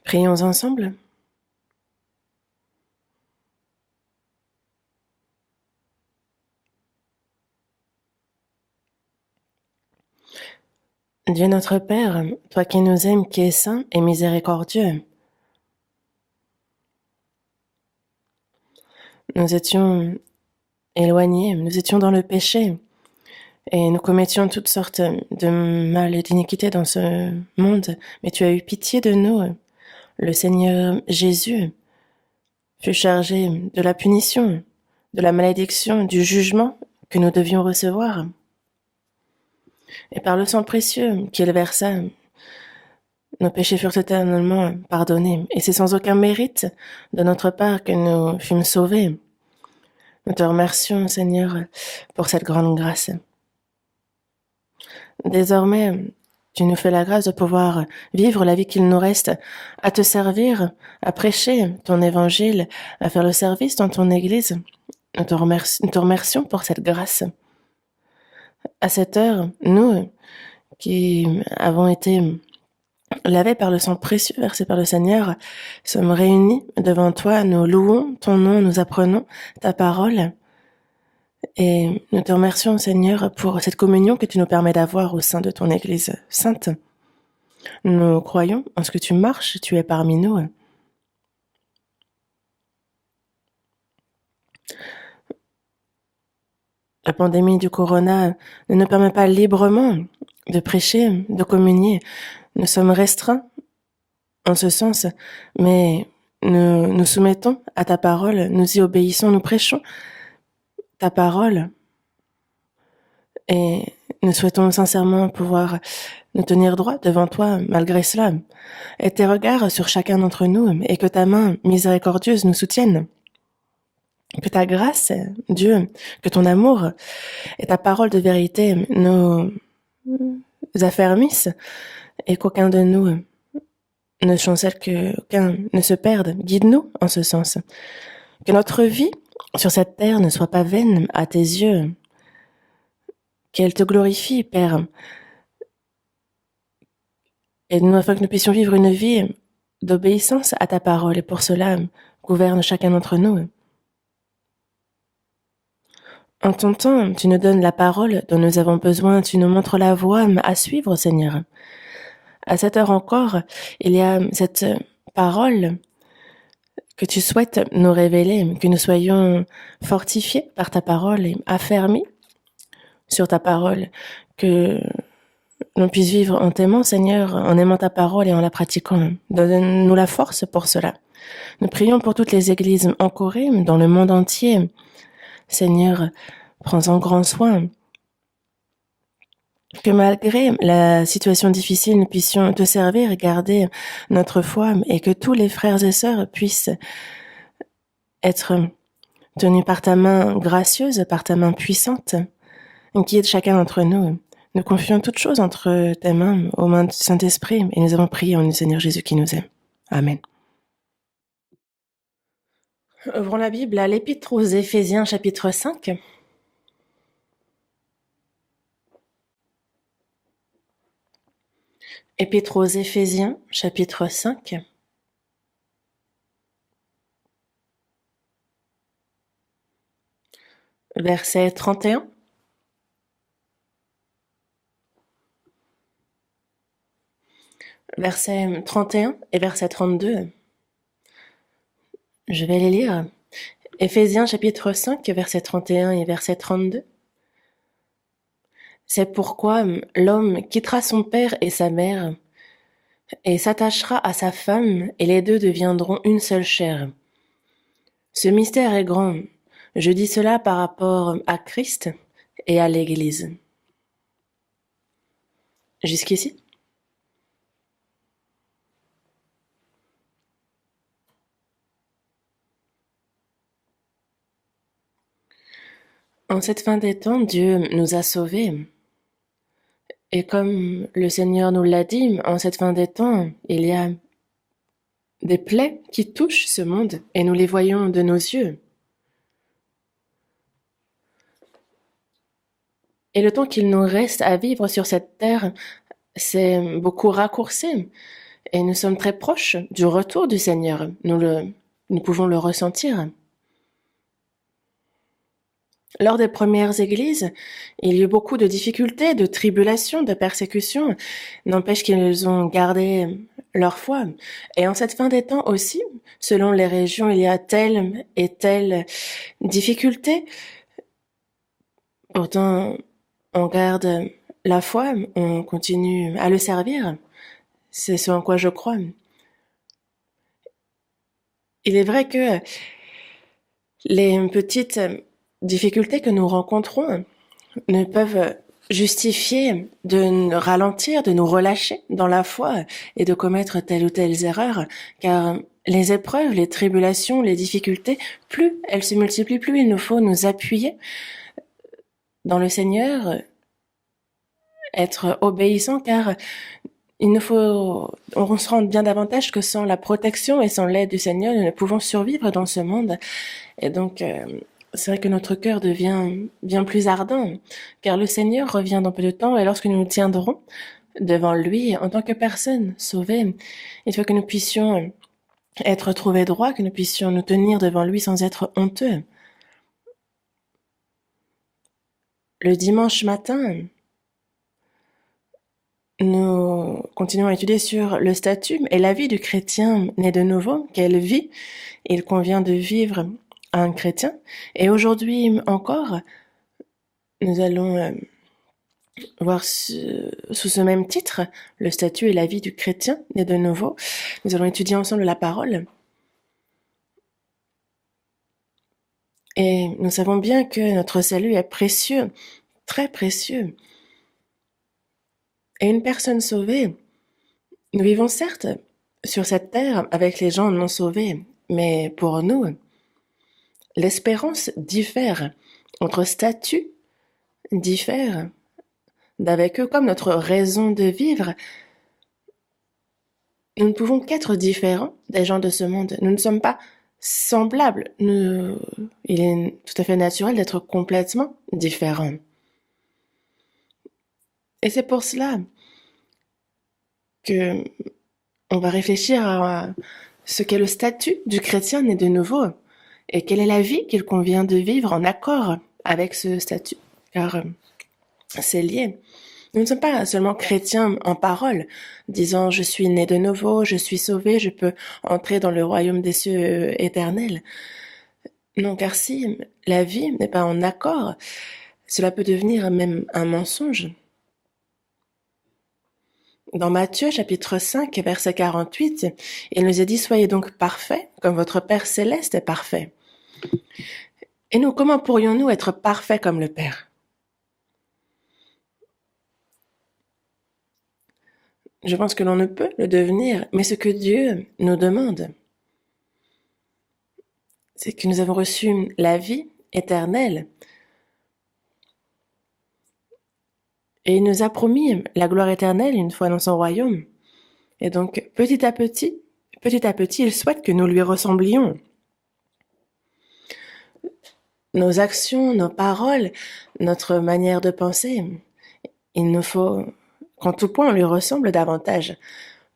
Prions ensemble. Dieu notre Père, toi qui nous aimes, qui es saint et miséricordieux, nous étions éloignés, nous étions dans le péché et nous commettions toutes sortes de mal et d'iniquités dans ce monde, mais tu as eu pitié de nous. Le Seigneur Jésus fut chargé de la punition, de la malédiction, du jugement que nous devions recevoir. Et par le sang précieux qu'il versa, nos péchés furent éternellement pardonnés. Et c'est sans aucun mérite de notre part que nous fûmes sauvés. Nous te remercions, Seigneur, pour cette grande grâce. Désormais, tu nous fais la grâce de pouvoir vivre la vie qu'il nous reste, à te servir, à prêcher ton évangile, à faire le service dans ton Église. Nous te remercions pour cette grâce. À cette heure, nous qui avons été lavés par le sang précieux versé par le Seigneur, sommes réunis devant toi, nous louons ton nom, nous apprenons ta parole. Et nous te remercions, Seigneur, pour cette communion que tu nous permets d'avoir au sein de ton Église sainte. Nous croyons en ce que tu marches, tu es parmi nous. La pandémie du corona ne nous permet pas librement de prêcher, de communier. Nous sommes restreints en ce sens, mais nous nous soumettons à ta parole, nous y obéissons, nous prêchons ta parole et nous souhaitons sincèrement pouvoir nous tenir droit devant toi malgré cela et tes regards sur chacun d'entre nous et que ta main miséricordieuse nous soutienne. Que ta grâce, Dieu, que ton amour et ta parole de vérité nous affermissent et qu'aucun de nous ne chancelle, qu'aucun ne se perde. Guide-nous en ce sens. Que notre vie sur cette terre ne soit pas vaine à tes yeux. Qu'elle te glorifie, Père. Aide-nous afin que nous puissions vivre une vie d'obéissance à ta parole et pour cela, gouverne chacun d'entre nous. En ton temps, tu nous donnes la parole dont nous avons besoin, tu nous montres la voie à suivre, Seigneur. À cette heure encore, il y a cette parole que tu souhaites nous révéler, que nous soyons fortifiés par ta parole et affermis sur ta parole, que l'on puisse vivre en t'aimant, Seigneur, en aimant ta parole et en la pratiquant. Donne-nous la force pour cela. Nous prions pour toutes les églises en Corée, dans le monde entier. Seigneur, prends-en grand soin. Que malgré la situation difficile, nous puissions te servir et garder notre foi et que tous les frères et sœurs puissent être tenus par ta main gracieuse, par ta main puissante. Guide chacun d'entre nous. Nous confions toutes choses entre tes mains, aux mains du Saint-Esprit, et nous avons prié en le Seigneur Jésus qui nous aime. Amen. Ouvrons la Bible à l'Épître aux Éphésiens, chapitre 5. Épître aux Éphésiens, chapitre 5. Verset 31. Verset 31 et verset 32. Je vais les lire. Éphésiens chapitre 5, verset 31 et verset 32. C'est pourquoi l'homme quittera son père et sa mère et s'attachera à sa femme et les deux deviendront une seule chair. Ce mystère est grand. Je dis cela par rapport à Christ et à l'Église. Jusqu'ici? En cette fin des temps, Dieu nous a sauvés. Et comme le Seigneur nous l'a dit, en cette fin des temps, il y a des plaies qui touchent ce monde et nous les voyons de nos yeux. Et le temps qu'il nous reste à vivre sur cette terre, c'est beaucoup raccourci. Et nous sommes très proches du retour du Seigneur. Nous pouvons le ressentir. Lors des premières églises, il y a eu beaucoup de difficultés, de tribulations, de persécutions. N'empêche qu'ils ont gardé leur foi. Et en cette fin des temps aussi, selon les régions, il y a telle et telle difficulté. Pourtant, on garde la foi, on continue à le servir. C'est ce en quoi je crois. Il est vrai que les petites difficultés que nous rencontrons ne peuvent justifier de ralentir, de nous relâcher dans la foi et de commettre telle ou telle erreur, car les épreuves, les tribulations, les difficultés, plus elles se multiplient, plus il nous faut nous appuyer dans le Seigneur, être obéissant, car on se rend bien davantage que sans la protection et sans l'aide du Seigneur, nous ne pouvons survivre dans ce monde. Et donc, c'est vrai que notre cœur devient bien plus ardent, car le Seigneur revient dans peu de temps et lorsque nous nous tiendrons devant lui en tant que personne sauvée, il faut que nous puissions être trouvés droits, que nous puissions nous tenir devant lui sans être honteux. Le dimanche matin, nous continuons à étudier sur le statut et la vie du chrétien né de nouveau, quelle vie il convient de vivre à un chrétien. Et aujourd'hui encore, nous allons voir sous ce même titre, le statut et la vie du chrétien né de nouveau. Nous allons étudier ensemble la parole. Et nous savons bien que notre salut est précieux, très précieux. Et une personne sauvée, nous vivons certes sur cette terre avec les gens non sauvés, mais pour nous, l'espérance diffère, notre statut diffère d'avec eux, comme notre raison de vivre. Nous ne pouvons qu'être différents des gens de ce monde. Nous ne sommes pas semblables. Il est tout à fait naturel d'être complètement différents. Et c'est pour cela que on va réfléchir à ce qu'est le statut du chrétien né de nouveau et quelle est la vie qu'il convient de vivre en accord avec ce statut, car c'est lié. Nous ne sommes pas seulement chrétiens en parole, disant je suis né de nouveau, je suis sauvé, je peux entrer dans le royaume des cieux éternels. Non, car si la vie n'est pas en accord, cela peut devenir même un mensonge. Dans Matthieu chapitre 5, verset 48, il nous est dit « Soyez donc parfaits, comme votre Père céleste est parfait. » Et nous, comment pourrions-nous être parfaits comme le Père? Je pense que l'on ne peut le devenir, mais ce que Dieu nous demande, c'est que nous avons reçu la vie éternelle. Et il nous a promis la gloire éternelle une fois dans son royaume. Et donc, petit à petit, il souhaite que nous lui ressemblions. Nos actions, nos paroles, notre manière de penser, il nous faut qu'en tout point on lui ressemble davantage,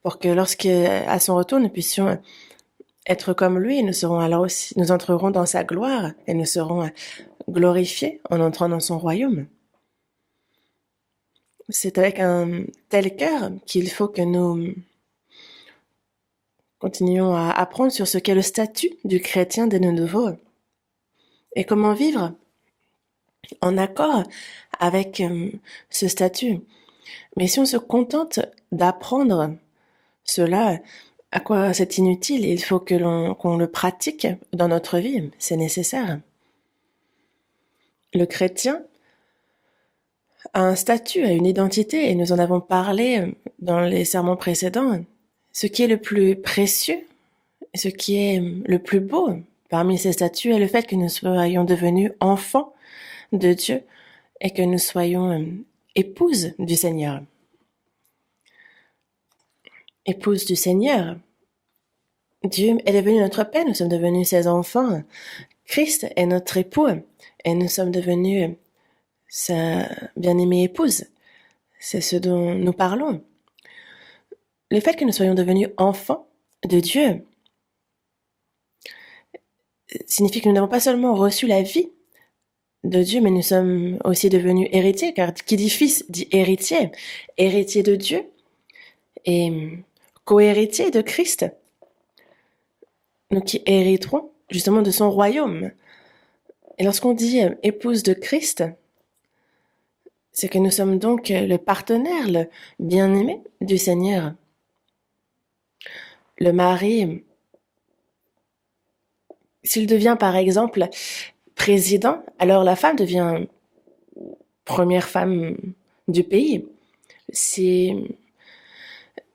pour que lorsqu'à son retour nous puissions être comme lui, nous serons alors aussi, nous entrerons dans sa gloire et nous serons glorifiés en entrant dans son royaume. C'est avec un tel cœur qu'il faut que nous continuions à apprendre sur ce qu'est le statut du chrétien de nouveau et comment vivre en accord avec ce statut. Mais si on se contente d'apprendre cela, à quoi c'est inutile? Il faut qu'on le pratique dans notre vie, c'est nécessaire. Le chrétien a un statut, a une identité, et nous en avons parlé dans les sermons précédents. Ce qui est le plus précieux, ce qui est le plus beau parmi ces statuts est le fait que nous soyons devenus enfants de Dieu et que nous soyons épouses du Seigneur. Épouse du Seigneur. Dieu est devenu notre Père, nous sommes devenus ses enfants. Christ est notre époux et nous sommes devenus sa bien-aimée épouse. C'est ce dont nous parlons. le fait que nous soyons devenus enfants de Dieu signifie que nous n'avons pas seulement reçu la vie de Dieu, mais nous sommes aussi devenus héritiers, car qui dit fils dit héritier, héritier de Dieu et co-héritier de Christ. Nous qui hériterons justement de son royaume. Et lorsqu'on dit épouse de Christ, c'est que nous sommes donc le partenaire, le bien-aimé du Seigneur. Le mari, s'il devient par exemple président, alors la femme devient première femme du pays. C'est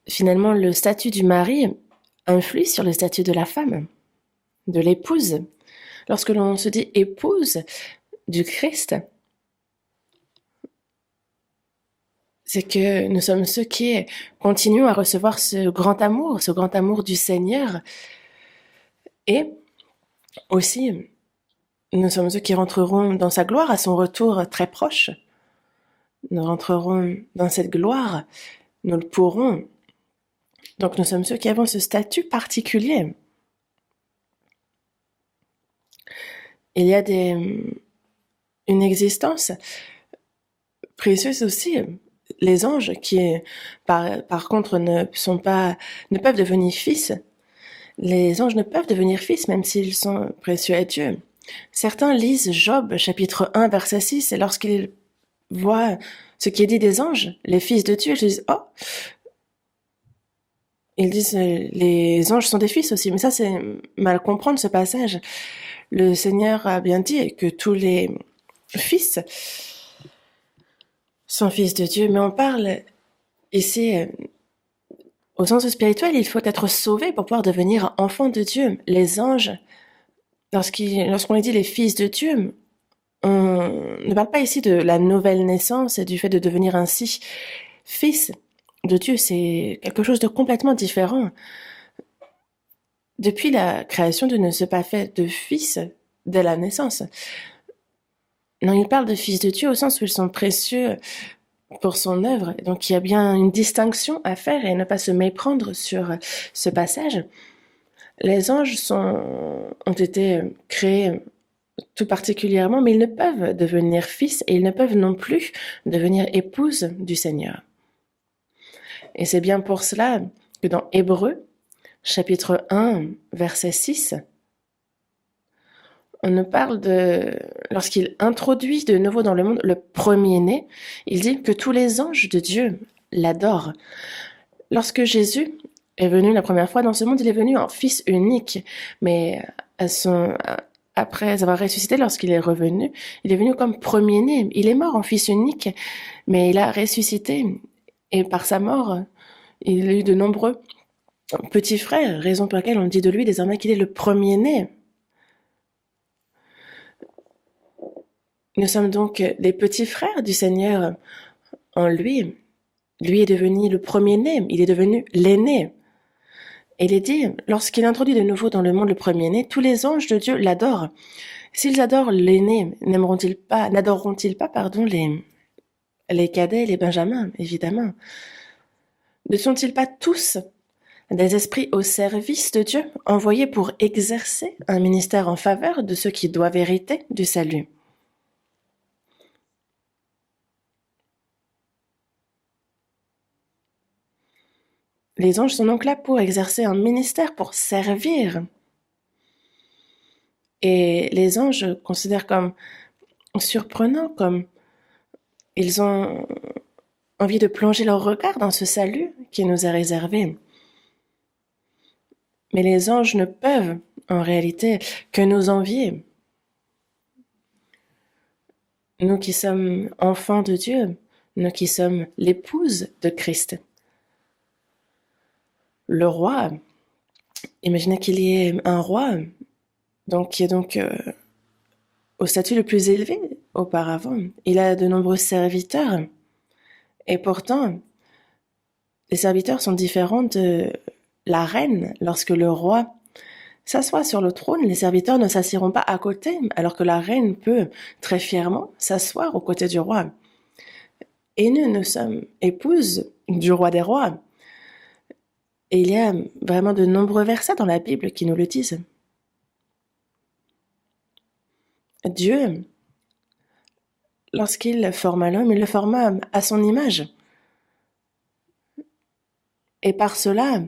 finalement le statut du mari influe sur le statut de la femme, de l'épouse. Lorsque l'on se dit épouse du Christ, c'est que nous sommes ceux qui continuons à recevoir ce grand amour du Seigneur. Et aussi, nous sommes ceux qui rentreront dans sa gloire à son retour très proche. Nous rentrerons dans cette gloire, nous le pourrons. Donc nous sommes ceux qui avons ce statut particulier. Il y a une existence précieuse aussi. Les anges qui, par contre, ne peuvent devenir fils. Les anges ne peuvent devenir fils même s'ils sont précieux à Dieu. Certains lisent Job, chapitre 1, verset 6, et lorsqu'ils voient ce qui est dit des anges, les fils de Dieu, ils disent « Oh !» Ils disent « Les anges sont des fils aussi ». Mais ça, c'est mal comprendre ce passage. Le Seigneur a bien dit que tous les fils sont fils de Dieu, mais on parle ici, au sens spirituel, il faut être sauvé pour pouvoir devenir enfant de Dieu. Les anges, lorsqu'on les dit les fils de Dieu, on ne parle pas ici de la nouvelle naissance et du fait de devenir ainsi fils de Dieu. C'est quelque chose de complètement différent. Depuis la création, Dieu ne s'est pas fait de fils dès la naissance. Non, il parle de fils de Dieu au sens où ils sont précieux pour son œuvre. Donc il y a bien une distinction à faire et ne pas se méprendre sur ce passage. Les anges ont été créés tout particulièrement, mais ils ne peuvent devenir fils et ils ne peuvent non plus devenir épouses du Seigneur. Et c'est bien pour cela que dans Hébreux, chapitre 1, verset 6, on nous parle lorsqu'il introduit de nouveau dans le monde le premier-né, il dit que tous les anges de Dieu l'adorent. Lorsque Jésus est venu la première fois dans ce monde, il est venu en fils unique, mais après avoir ressuscité, lorsqu'il est revenu, il est venu comme premier-né. Il est mort en fils unique, mais il a ressuscité. Et par sa mort, il a eu de nombreux petits frères, raison pour laquelle on dit de lui désormais qu'il est le premier-né. Nous sommes donc les petits frères du Seigneur en lui. Lui est devenu le premier-né, il est devenu l'aîné. Et il est dit, lorsqu'il introduit de nouveau dans le monde le premier-né, tous les anges de Dieu l'adorent. S'ils adorent l'aîné, n'adoreront-ils pas, les cadets et les benjamins, évidemment? Ne sont-ils pas tous des esprits au service de Dieu, envoyés pour exercer un ministère en faveur de ceux qui doivent hériter du salut? Les anges sont donc là pour exercer un ministère, pour servir. Et les anges considèrent comme surprenant, comme ils ont envie de plonger leur regard dans ce salut qui nous est réservé. Mais les anges ne peuvent, en réalité, que nous envier. Nous qui sommes enfants de Dieu, nous qui sommes l'épouse de Christ. Le roi, imaginez qu'il y ait un roi, donc qui est donc au statut le plus élevé auparavant. Il a de nombreux serviteurs. Et pourtant, les serviteurs sont différents de la reine. Lorsque le roi s'assoit sur le trône, les serviteurs ne s'assieront pas à côté, alors que la reine peut très fièrement s'asseoir aux côtés du roi. Et nous sommes épouses du roi des rois. Et il y a vraiment de nombreux versets dans la Bible qui nous le disent. Dieu, lorsqu'il forma l'homme, il le forma à son image. Et par cela,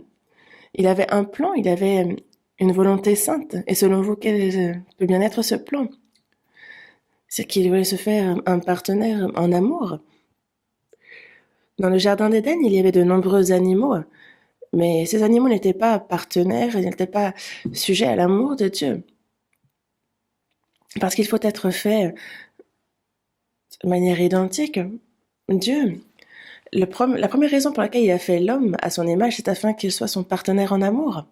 il avait un plan, il avait une volonté sainte. Et selon vous, quel peut bien être ce plan? C'est qu'il voulait se faire un partenaire en amour. Dans le jardin d'Éden, il y avait de nombreux animaux, mais ces animaux n'étaient pas partenaires, ils n'étaient pas sujets à l'amour de Dieu. Parce qu'il faut être fait de manière identique. Dieu, la première raison pour laquelle il a fait l'homme à son image, c'est afin qu'il soit son partenaire en amour,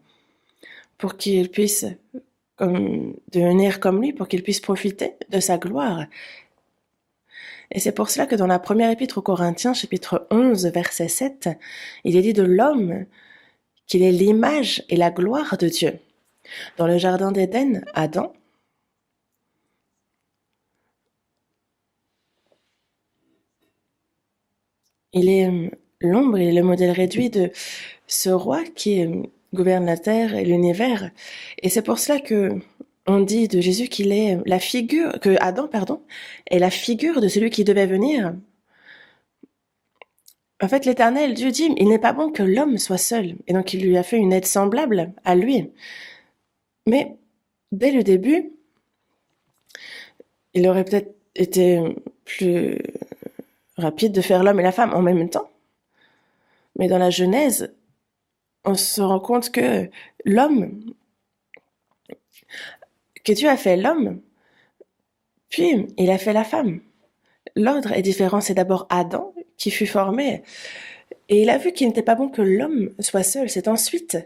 pour qu'il puisse devenir comme lui, pour qu'il puisse profiter de sa gloire. Et c'est pour cela que dans la première épître aux Corinthiens, chapitre 11, verset 7, il est dit de l'homme qu'il est l'image et la gloire de Dieu. Dans le jardin d'Éden, Adam, il est l'ombre et le modèle réduit de ce roi qui gouverne la terre et l'univers. Et c'est pour cela que on dit de Jésus qu'il est la figure, que Adam, pardon, est la figure de celui qui devait venir. En fait, l'Éternel, Dieu dit, il n'est pas bon que l'homme soit seul. Et donc, il lui a fait une aide semblable à lui. Mais, dès le début, il aurait peut-être été plus rapide de faire l'homme et la femme en même temps. Mais dans la Genèse, on se rend compte que Dieu a fait l'homme, puis il a fait la femme. L'ordre est différent, c'est d'abord Adam qui fut formé, et il a vu qu'il n'était pas bon que l'homme soit seul. C'est ensuite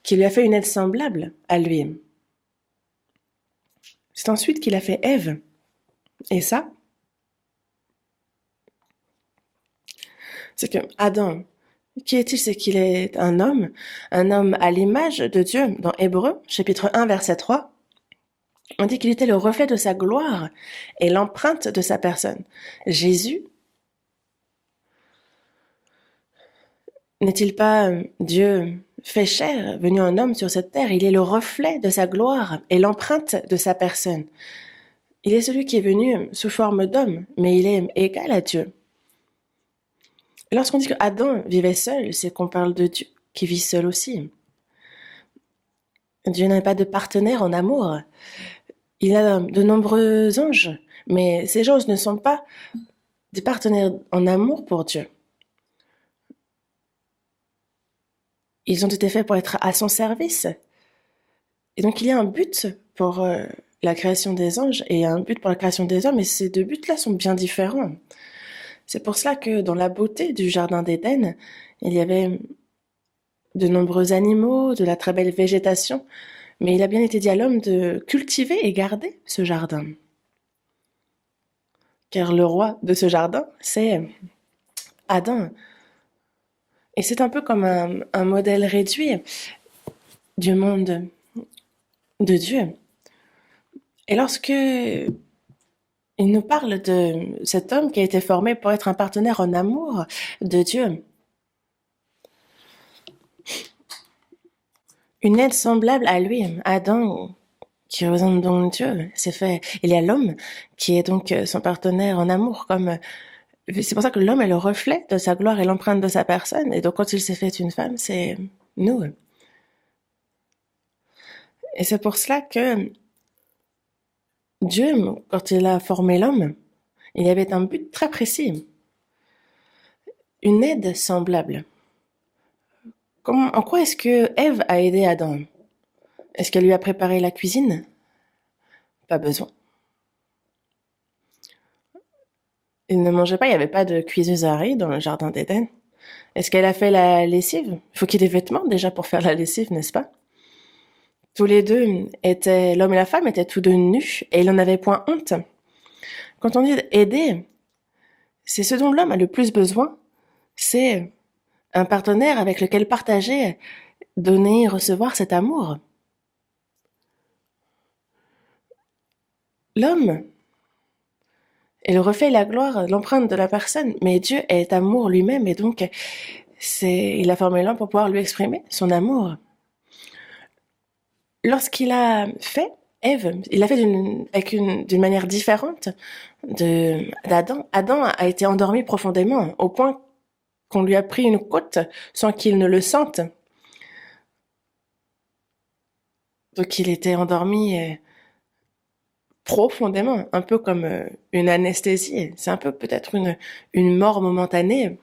qu'il lui a fait une aide semblable à lui. C'est ensuite qu'il a fait Ève. Et ça, c'est que Adam, qui est-il? C'est qu'il est un homme à l'image de Dieu. Dans Hébreux, chapitre 1, verset 3, on dit qu'il était le reflet de sa gloire et l'empreinte de sa personne. Jésus, n'est-il pas Dieu fait chair, venu en homme sur cette terre? Il est le reflet de sa gloire et l'empreinte de sa personne. Il est celui qui est venu sous forme d'homme, mais il est égal à Dieu. Lorsqu'on dit qu'Adam vivait seul, c'est qu'on parle de Dieu qui vit seul aussi. Dieu n'a pas de partenaire en amour. Il a de nombreux anges, mais ces anges ne sont pas des partenaires en amour pour Dieu. Ils ont été faits pour être à son service. Et donc il y a un but pour la création des anges et un but pour la création des hommes, et ces deux buts-là sont bien différents. C'est pour cela que dans la beauté du jardin d'Éden, il y avait de nombreux animaux, de la très belle végétation, mais il a bien été dit à l'homme de cultiver et garder ce jardin. Car le roi de ce jardin, c'est Adam. Et c'est un peu comme un modèle réduit du monde de Dieu. Et lorsque il nous parle de cet homme qui a été formé pour être un partenaire en amour de Dieu, une aide semblable à lui, Adam, qui représente donc Dieu, c'est fait. Il y a l'homme qui est donc son partenaire en amour, comme c'est pour ça que l'homme est le reflet de sa gloire et l'empreinte de sa personne. Et donc quand il s'est fait une femme, c'est nous. Et c'est pour cela que Dieu, quand il a formé l'homme, il y avait un but très précis, une aide semblable. En quoi est-ce que Ève a aidé Adam? Est-ce qu'elle lui a préparé la cuisine? Pas besoin. Il ne mangeait pas, il n'y avait pas de cuiseuse à riz dans le jardin d'Éden. Est-ce qu'elle a fait la lessive? Il faut qu'il y ait des vêtements déjà pour faire la lessive, n'est-ce pas? Tous les deux l'homme et la femme étaient tous deux nus et ils n'en avaient point honte. Quand on dit aider, c'est ce dont l'homme a le plus besoin, c'est un partenaire avec lequel partager, donner, recevoir cet amour. L'homme est le reflet, la gloire, l'empreinte de la personne, mais Dieu est amour lui-même et donc Il a formé l'homme pour pouvoir lui exprimer son amour. Lorsqu'il a fait Ève, il l'a fait d'une manière différente d'Adam. Adam a été endormi profondément, au point qu'on lui a pris une côte sans qu'il ne le sente. Donc il était endormi profondément, un peu comme une anesthésie. C'est un peu peut-être une mort momentanée.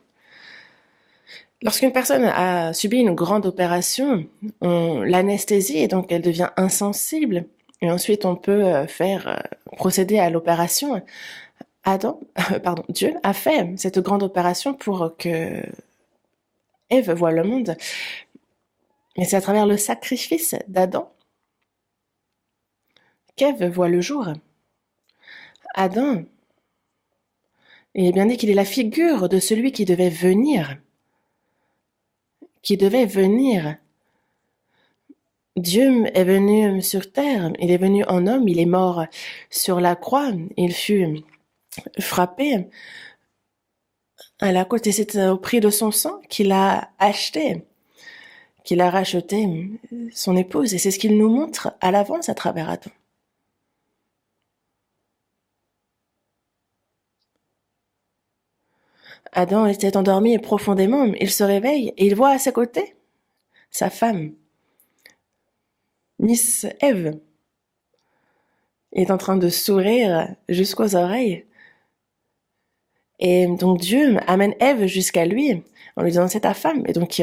Lorsqu'une personne a subi une grande opération, on l'anesthésie et donc elle devient insensible. Et ensuite, on peut procéder à l'opération. Dieu a fait cette grande opération pour que Ève voie le monde. Et c'est à travers le sacrifice d'Adam qu'Ève voit le jour. Adam, il est bien dit qu'il est la figure de celui qui devait venir. Dieu est venu sur terre, il est venu en homme, il est mort sur la croix, il fut frappé à la côte et c'est au prix de son sang qu'il a acheté, qu'il a racheté son épouse et c'est ce qu'il nous montre à l'avance à travers Adam. Adam était endormi profondément, il se réveille et il voit à ses côtés sa femme, Miss Ève. Il est en train de sourire jusqu'aux oreilles. Et donc Dieu amène Ève jusqu'à lui en lui disant c'est ta femme. Et donc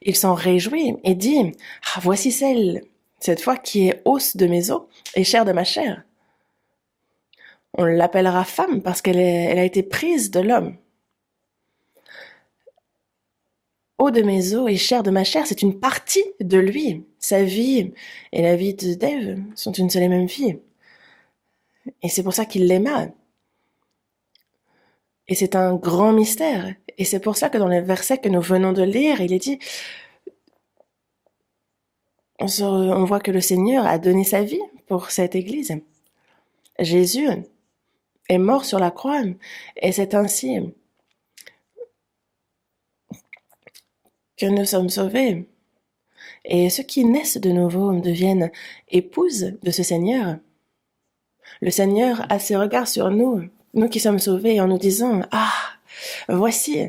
il s'en réjouit et dit voici cette fois qui est os de mes os et chair de ma chair. On l'appellera femme parce elle a été prise de l'homme. Os de mes os et chair de ma chair, c'est une partie de lui. Sa vie et la vie d'Ève sont une seule et même vie. Et c'est pour ça qu'il l'aima. Et c'est un grand mystère. Et c'est pour ça que dans les versets que nous venons de lire, il est dit, on voit que le Seigneur a donné sa vie pour cette Église. Jésus est mort sur la croix et c'est ainsi que nous sommes sauvés. Et ceux qui naissent de nouveau deviennent épouses de ce Seigneur. Le Seigneur a ses regards sur nous, nous qui sommes sauvés, en nous disant voici,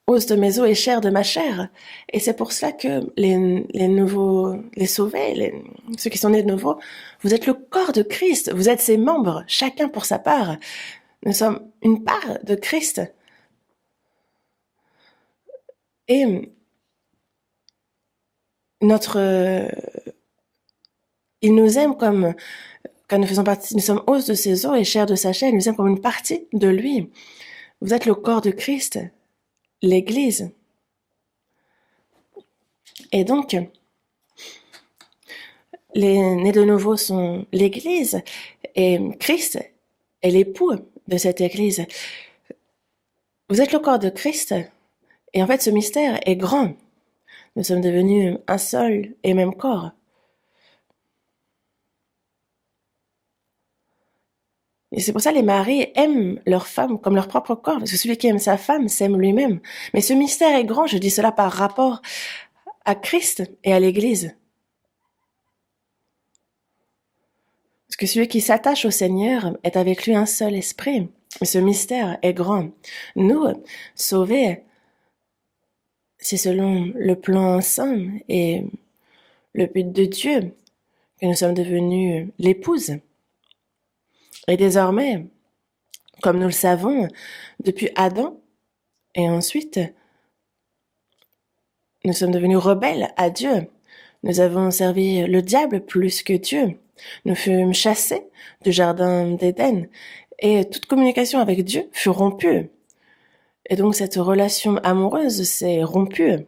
os de mes os et chair de ma chair. Et c'est pour cela que les sauvés, ceux qui sont nés de nouveau, vous êtes le corps de Christ, vous êtes ses membres, chacun pour sa part. Nous sommes une part de Christ. Et il nous aime comme quand nous sommes os de ses os et chair de sa chair, il nous aime comme une partie de lui. Vous êtes le corps de Christ, l'Église. Et donc, les nés de nouveau sont l'Église et Christ est l'époux de cette Église. Vous êtes le corps de Christ et en fait ce mystère est grand. Nous sommes devenus un seul et même corps. Et c'est pour ça que les maris aiment leur femme comme leur propre corps, parce que celui qui aime sa femme s'aime lui-même. Mais ce mystère est grand, je dis cela par rapport à Christ et à l'Église. Parce que celui qui s'attache au Seigneur est avec lui un seul esprit. Et ce mystère est grand. Nous, sauvés, c'est selon le plan saint et le but de Dieu que nous sommes devenus l'épouse. Et désormais, comme nous le savons, depuis Adam, et ensuite, nous sommes devenus rebelles à Dieu. Nous avons servi le diable plus que Dieu. Nous fûmes chassés du jardin d'Éden et toute communication avec Dieu fut rompue. Et donc cette relation amoureuse s'est rompue.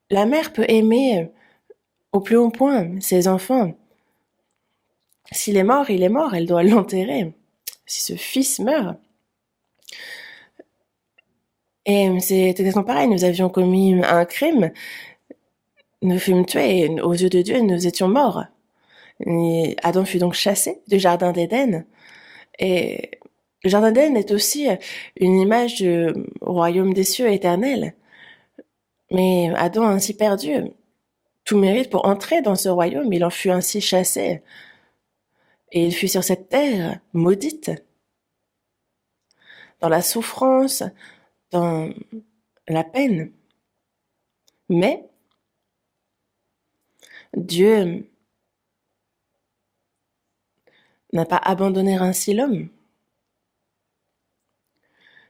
La mère peut aimer au plus haut point ses enfants. S'il est mort, elle doit l'enterrer. Si ce fils meurt. Et c'est exactement pareil, nous avions commis un crime, nous fûmes tués, et aux yeux de Dieu, nous étions morts. Et Adam fut donc chassé du jardin d'Éden. Et Le jardin d'Éden est aussi une image du royaume des cieux éternel. Mais Adam ainsi perdu tout mérite pour entrer dans ce royaume, il en fut ainsi chassé. Et il fut sur cette terre maudite, dans la souffrance, dans la peine. Mais Dieu n'a pas abandonné ainsi l'homme.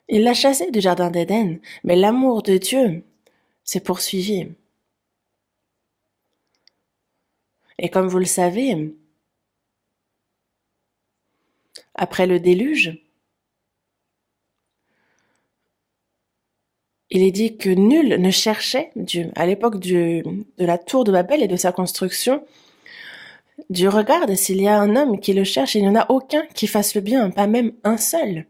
Il l'a chassé du jardin d'Éden, mais l'amour de Dieu s'est poursuivi. Et comme vous le savez, après le déluge, il est dit que nul ne cherchait Dieu. À l'époque de la tour de Babel et de sa construction, Dieu regarde s'il y a un homme qui le cherche, il n'y en a aucun qui fasse le bien, pas même un seul.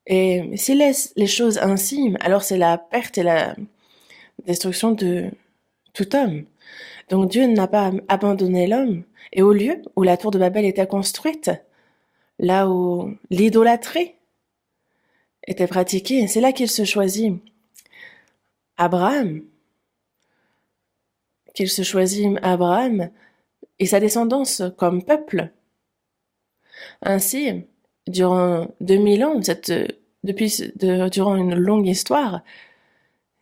Et s'il laisse les choses ainsi, alors c'est la perte et la destruction de tout homme. Donc Dieu n'a pas abandonné l'homme. Et au lieu où la tour de Babel était construite, là où l'idolâtrie était pratiquée, c'est là qu'il se choisit Abraham, et sa descendance comme peuple. Ainsi, durant 2000 ans, durant une longue histoire,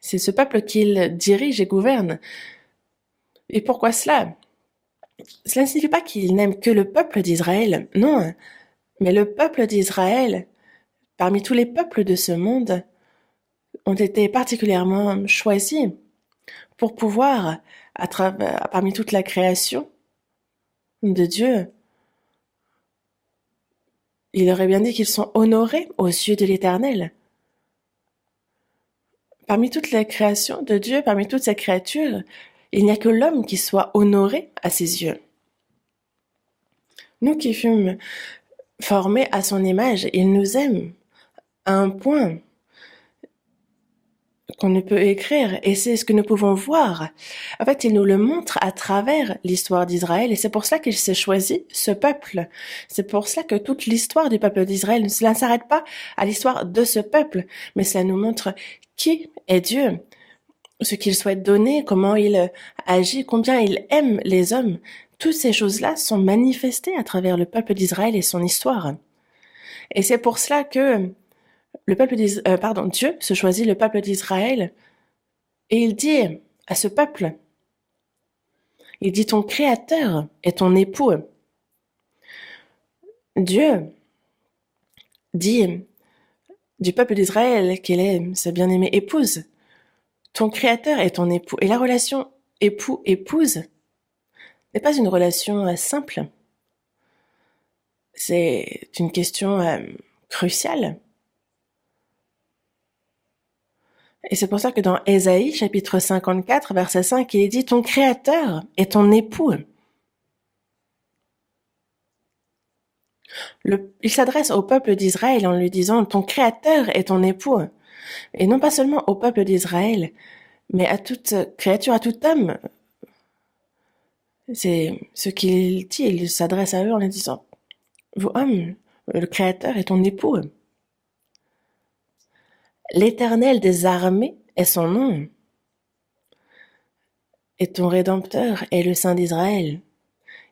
c'est ce peuple qu'il dirige et gouverne. Et pourquoi cela? Cela ne signifie pas qu'il n'aime que le peuple d'Israël, non, mais le peuple d'Israël, parmi tous les peuples de ce monde, ont été particulièrement choisis pour pouvoir, parmi toute la création de Dieu, il aurait bien dit qu'ils sont honorés aux yeux de l'Éternel. Parmi toutes les créations de Dieu, parmi toutes ces créatures, il n'y a que l'homme qui soit honoré à ses yeux. Nous qui fûmes formés à son image, il nous aime à un point qu'on ne peut écrire, et c'est ce que nous pouvons voir. En fait, il nous le montre à travers l'histoire d'Israël, et c'est pour cela qu'il s'est choisi ce peuple. C'est pour cela que toute l'histoire du peuple d'Israël, cela ne s'arrête pas à l'histoire de ce peuple, mais cela nous montre qui est Dieu, ce qu'il souhaite donner, comment il agit, combien il aime les hommes. Toutes ces choses-là sont manifestées à travers le peuple d'Israël et son histoire. Et c'est pour cela que Dieu se choisit le peuple d'Israël et il dit à ce peuple, il dit ton créateur est ton époux. Dieu dit du peuple d'Israël qu'il est sa bien-aimée épouse. Ton créateur est ton époux. Et la relation époux-épouse n'est pas une relation simple. C'est une question cruciale. Et c'est pour ça que dans Ésaïe, chapitre 54, verset 5, il est dit « Ton créateur est ton époux ». Il s'adresse au peuple d'Israël en lui disant « Ton créateur est ton époux ». Et non pas seulement au peuple d'Israël, mais à toute créature, à tout homme. C'est ce qu'il dit, il s'adresse à eux en leur disant « Vous hommes, le créateur est ton époux ». L'Éternel des armées est son nom. Et ton Rédempteur est le Saint d'Israël.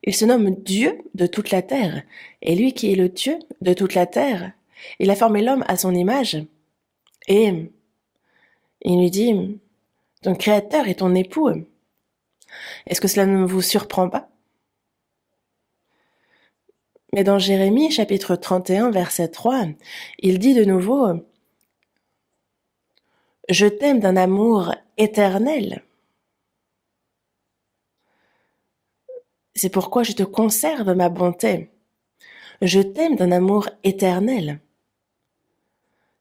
Il se nomme Dieu de toute la terre. Et lui qui est le Dieu de toute la terre, il a formé l'homme à son image. Et il lui dit, ton Créateur est ton époux. Est-ce que cela ne vous surprend pas? Mais dans Jérémie, chapitre 31, verset 3, il dit de nouveau, « Je t'aime d'un amour éternel. C'est pourquoi je te conserve ma bonté. Je t'aime d'un amour éternel.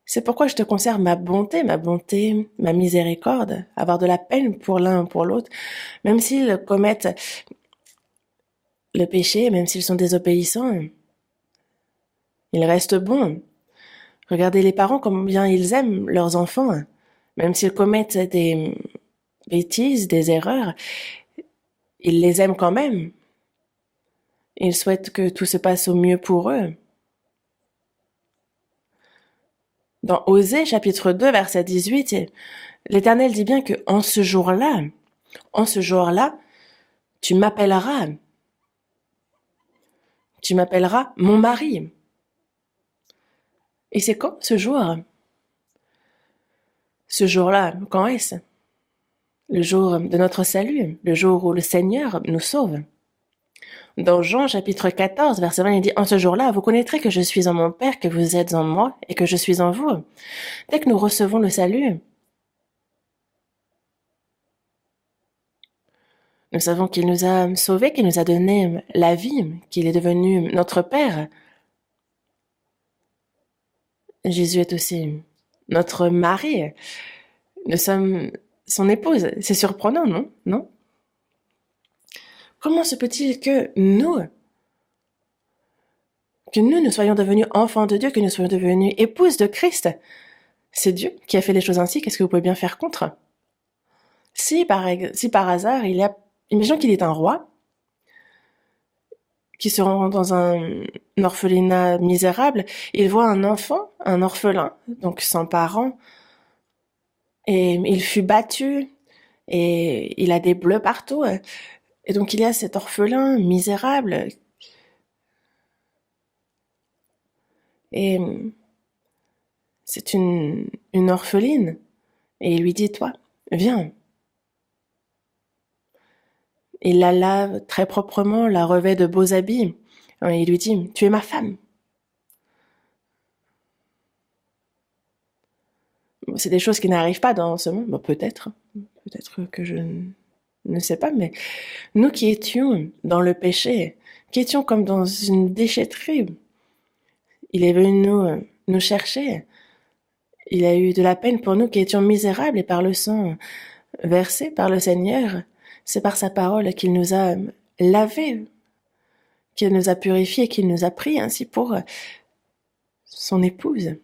C'est pourquoi je te conserve ma bonté, ma miséricorde, avoir de la peine pour l'un ou pour l'autre, même s'ils commettent le péché, même s'ils sont désobéissants. Ils restent bons. Regardez les parents, combien ils aiment leurs enfants, même s'ils commettent des bêtises, des erreurs, ils les aiment quand même. Ils souhaitent que tout se passe au mieux pour eux. Dans Osée, chapitre 2, verset 18, l'Éternel dit bien que en ce jour-là, tu m'appelleras mon mari. Et c'est quand ce jour? Ce jour-là, quand est-ce? Le jour de notre salut, le jour où le Seigneur nous sauve. Dans Jean chapitre 14, verset 20, il dit « En ce jour-là, vous connaîtrez que je suis en mon Père, que vous êtes en moi et que je suis en vous. » Dès que nous recevons le salut, nous savons qu'il nous a sauvés, qu'il nous a donné la vie, qu'il est devenu notre Père. Jésus est aussi notre mari. Nous sommes son épouse. C'est surprenant, non? Non? Comment se peut-il que nous soyons devenus enfants de Dieu, que nous soyons devenus épouses de Christ? C'est Dieu qui a fait les choses ainsi. Qu'est-ce que vous pouvez bien faire contre? Si par hasard, imaginons qu'il est un roi qui se rend dans un orphelinat misérable, il voit un enfant, un orphelin, donc sans parents, et il fut battu, et il a des bleus partout, et donc il y a cet orphelin misérable, et c'est une orpheline, et il lui dit, toi, viens. Il la lave très proprement, la revêt de beaux habits, et il lui dit, tu es ma femme. C'est des choses qui n'arrivent pas dans ce monde. Bon, peut-être que je ne sais pas, mais nous qui étions dans le péché, qui étions comme dans une déchetterie, il est venu nous chercher. Il a eu de la peine pour nous qui étions misérables et par le sang versé par le Seigneur, c'est par sa parole qu'il nous a lavés, qu'il nous a purifiés, qu'il nous a pris ainsi pour son épouse.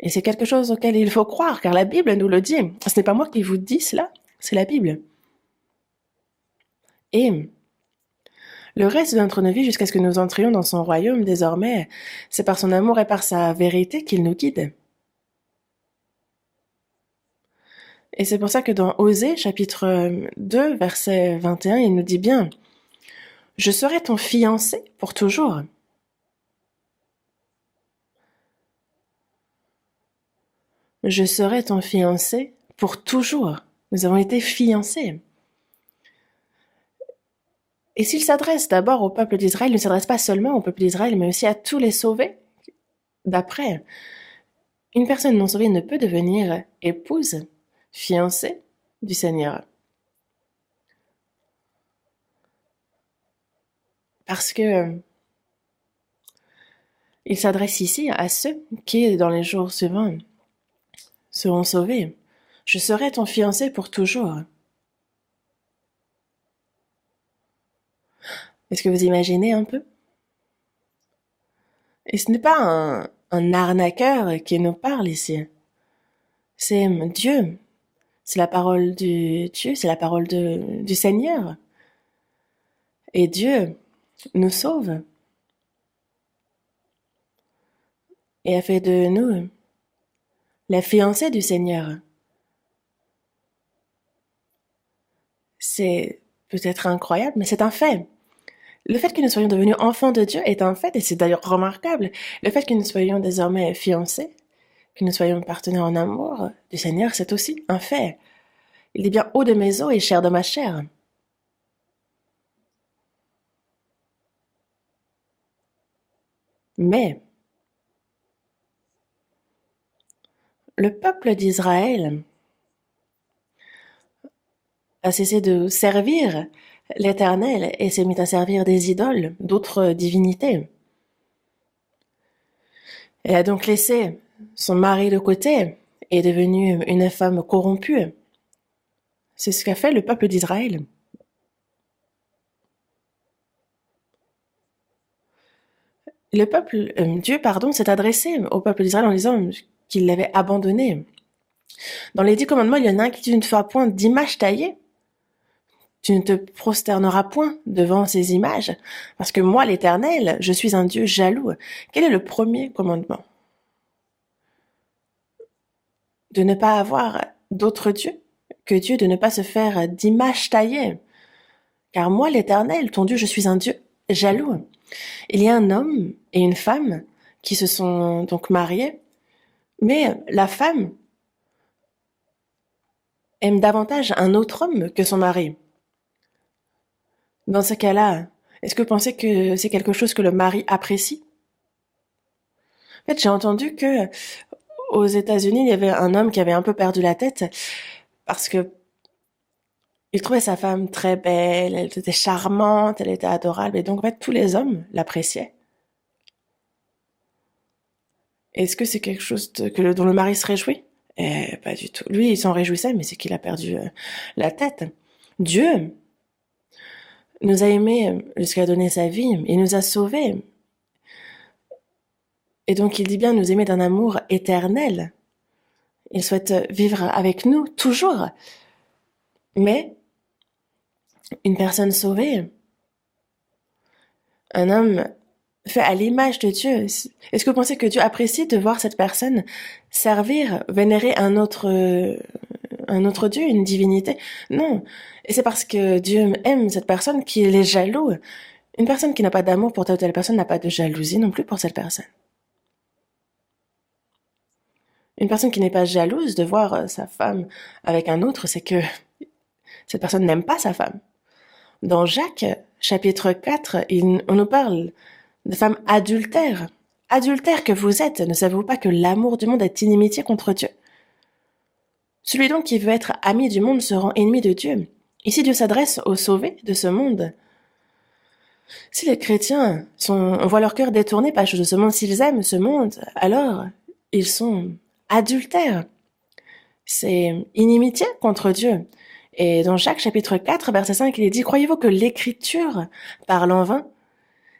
Et c'est quelque chose auquel il faut croire, car la Bible nous le dit. Ce n'est pas moi qui vous dis cela, c'est la Bible. Et le reste de notre vie, jusqu'à ce que nous entrions dans son royaume, désormais, c'est par son amour et par sa vérité qu'il nous guide. Et c'est pour ça que dans Osée, chapitre 2, verset 21, il nous dit bien « Je serai ton fiancé pour toujours. » Je serai ton fiancé pour toujours. Nous avons été fiancés. Et s'il s'adresse d'abord au peuple d'Israël, il ne s'adresse pas seulement au peuple d'Israël, mais aussi à tous les sauvés d'après. Une personne non sauvée ne peut devenir épouse, fiancée du Seigneur. Parce que il s'adresse ici à ceux qui, dans les jours suivants, seront sauvés. Je serai ton fiancé pour toujours. Est-ce que vous imaginez un peu? Et ce n'est pas un arnaqueur qui nous parle ici. C'est Dieu. C'est la parole du Dieu, c'est la parole du Seigneur. Et Dieu nous sauve. Et a fait de nous la fiancée du Seigneur. C'est peut-être incroyable, mais c'est un fait. Le fait que nous soyons devenus enfants de Dieu est un fait, et c'est d'ailleurs remarquable. Le fait que nous soyons désormais fiancés, que nous soyons partenaires en amour du Seigneur, c'est aussi un fait. Il est bien haut de mes os et chair de ma chair. Mais le peuple d'Israël a cessé de servir l'Éternel et s'est mis à servir des idoles, d'autres divinités. Elle a donc laissé son mari de côté et est devenue une femme corrompue. C'est ce qu'a fait le peuple d'Israël. Dieu, s'est adressé au peuple d'Israël en disant qu'il l'avait abandonné. Dans les 10 commandements, il y en a un qui dit « Tu ne feras point d'image taillée ». Tu ne te prosterneras point devant ces images, parce que moi, l'Éternel, je suis un Dieu jaloux. Quel est le premier commandement? De ne pas avoir d'autre Dieu que Dieu, de ne pas se faire d'image taillée. Car moi, l'Éternel, ton Dieu, je suis un Dieu jaloux. Il y a un homme et une femme qui se sont donc mariés, mais la femme aime davantage un autre homme que son mari. Dans ce cas-là, est-ce que vous pensez que c'est quelque chose que le mari apprécie? En fait, j'ai entendu que aux États-Unis, il y avait un homme qui avait un peu perdu la tête parce que il trouvait sa femme très belle, elle était charmante, elle était adorable, et donc en fait, tous les hommes l'appréciaient. Est-ce que c'est quelque chose dont le mari se réjouit? Pas du tout. Lui, il s'en réjouissait, mais c'est qu'il a perdu la tête. Dieu nous a aimés jusqu'à donner sa vie, il nous a sauvés. Et donc il dit bien nous aimer d'un amour éternel. Il souhaite vivre avec nous toujours. Mais une personne sauvée, un homme fait à l'image de Dieu. Est-ce que vous pensez que Dieu apprécie de voir cette personne servir, vénérer un autre Dieu, une divinité? Non. Et c'est parce que Dieu aime cette personne qu'il est jaloux. Une personne qui n'a pas d'amour pour telle ou telle personne n'a pas de jalousie non plus pour cette personne. Une personne qui n'est pas jalouse de voir sa femme avec un autre, c'est que cette personne n'aime pas sa femme. Dans Jacques, chapitre 4, on nous parle de femmes adultères. Adultères que vous êtes, ne savez-vous pas que l'amour du monde est inimitié contre Dieu? Celui donc qui veut être ami du monde se rend ennemi de Dieu. Ici, Dieu s'adresse aux sauvés de ce monde. Si les chrétiens on voit leur cœur détourné par les choses de ce monde, s'ils aiment ce monde, alors ils sont adultères. C'est inimitié contre Dieu. Et dans Jacques chapitre 4, verset 5, il est dit, croyez-vous que l'Écriture parle en vain?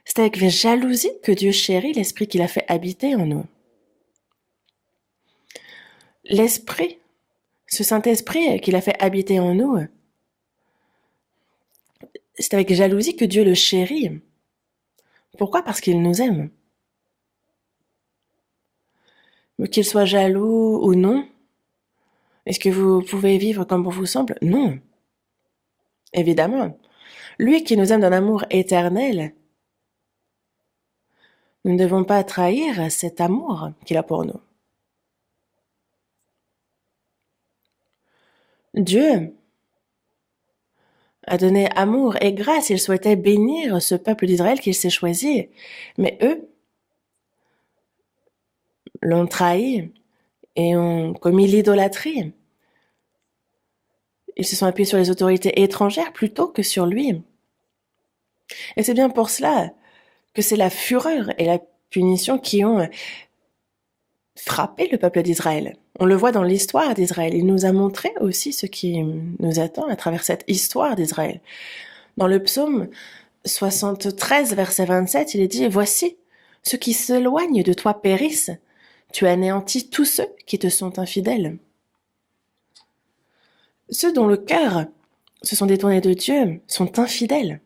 C'est avec jalousie que Dieu chérit l'Esprit qu'il a fait habiter en nous. L'Esprit, ce Saint-Esprit qu'il a fait habiter en nous, c'est avec jalousie que Dieu le chérit. Pourquoi? Parce qu'il nous aime. Mais qu'il soit jaloux ou non, est-ce que vous pouvez vivre comme bon vous semble? Non. Évidemment. Lui qui nous aime d'un amour éternel, nous ne devons pas trahir cet amour qu'il a pour nous. Dieu a donné amour et grâce, il souhaitait bénir ce peuple d'Israël qu'il s'est choisi. Mais eux l'ont trahi et ont commis l'idolâtrie. Ils se sont appuyés sur les autorités étrangères plutôt que sur lui. Et c'est bien pour cela que c'est la fureur et la punition qui ont frappé le peuple d'Israël. On le voit dans l'histoire d'Israël. Il nous a montré aussi ce qui nous attend à travers cette histoire d'Israël. Dans le psaume 73, verset 27, il est dit « Voici, ceux qui s'éloignent de toi périssent. Tu anéantis tous ceux qui te sont infidèles. » Ceux dont le cœur se sont détournés de Dieu sont infidèles.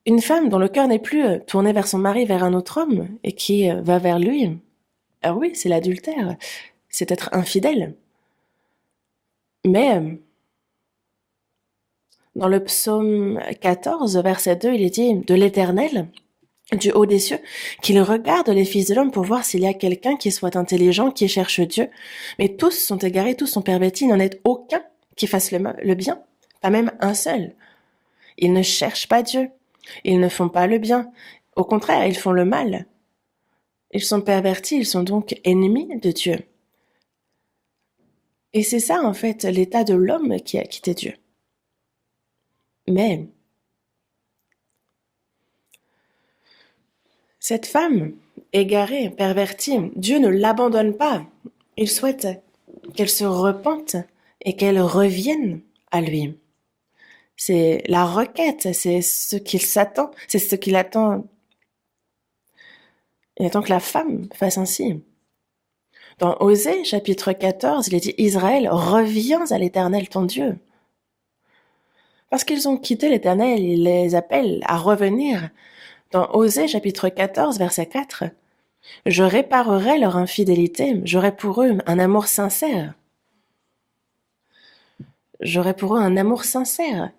Une femme dont le cœur n'est plus tourné vers son mari, vers un autre homme, et qui va vers lui, alors oui, c'est l'adultère, c'est être infidèle. Mais dans le psaume 14, verset 2, il est dit « De l'Éternel, du haut des cieux, qu'il regarde les fils de l'homme pour voir s'il y a quelqu'un qui soit intelligent, qui cherche Dieu. Mais tous sont égarés, tous sont pervertis, il n'en est aucun qui fasse le bien, pas même un seul. Ils ne cherchent pas Dieu, ils ne font pas le bien, au contraire, ils font le mal. Ils sont pervertis, ils sont donc ennemis de Dieu. » Et c'est ça, en fait, l'état de l'homme qui a quitté Dieu. Mais cette femme, égarée, pervertie, Dieu ne l'abandonne pas. Il souhaite qu'elle se repente et qu'elle revienne à lui. C'est la requête, c'est ce qu'il s'attend, c'est ce qu'il attend. Il attend que la femme fasse ainsi. Dans Osée, chapitre 14, il est dit « Israël, reviens à l'Éternel ton Dieu ». Parce qu'ils ont quitté l'Éternel, il les appelle à revenir. Dans Osée, chapitre 14, verset 4, « Je réparerai leur infidélité, j'aurai pour eux un amour sincère. » J'aurai pour eux un amour sincère.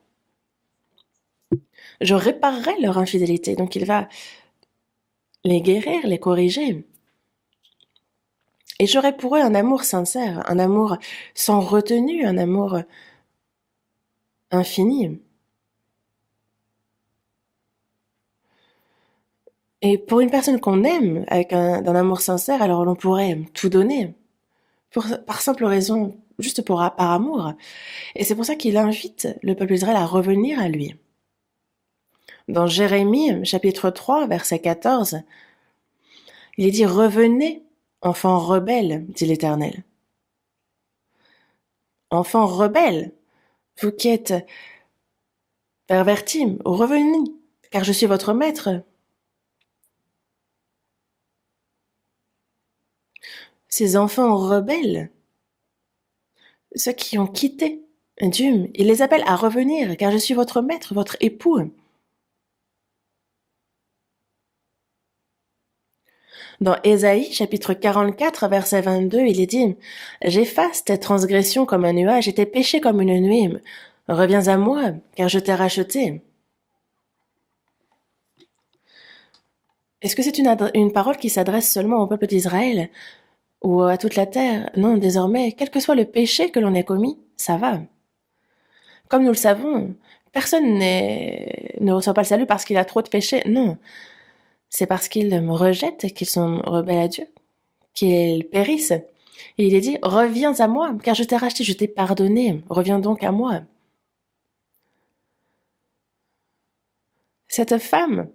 Je réparerai leur infidélité. Donc il va les guérir, les corriger. Et j'aurai pour eux un amour sincère, un amour sans retenue, un amour infini. Et pour une personne qu'on aime, avec d'un amour sincère, alors l'on pourrait tout donner, par simple raison, juste par amour. Et c'est pour ça qu'il invite le peuple d'Israël à revenir à lui. Dans Jérémie, chapitre 3, verset 14, il est dit « Revenez, enfants rebelles, dit l'Éternel. » Enfants rebelles, vous qui êtes pervertis, revenez, car je suis votre maître. Ces enfants rebelles, ceux qui ont quitté Dieu, il les appelle à revenir, car je suis votre maître, votre époux. Dans Ésaïe, chapitre 44, verset 22, il est dit « J'efface tes transgressions comme un nuage et tes péchés comme une nuée. Reviens à moi, car je t'ai racheté. » Est-ce que c'est une parole qui s'adresse seulement au peuple d'Israël ou à toute la terre? Non, désormais, quel que soit le péché que l'on ait commis, ça va. Comme nous le savons, personne ne reçoit pas le salut parce qu'il a trop de péchés. Non, c'est parce qu'ils me rejettent, qu'ils sont rebelles à Dieu, qu'ils périssent. Et il est dit, reviens à moi, car je t'ai racheté, je t'ai pardonné. Reviens donc à moi. Cette femme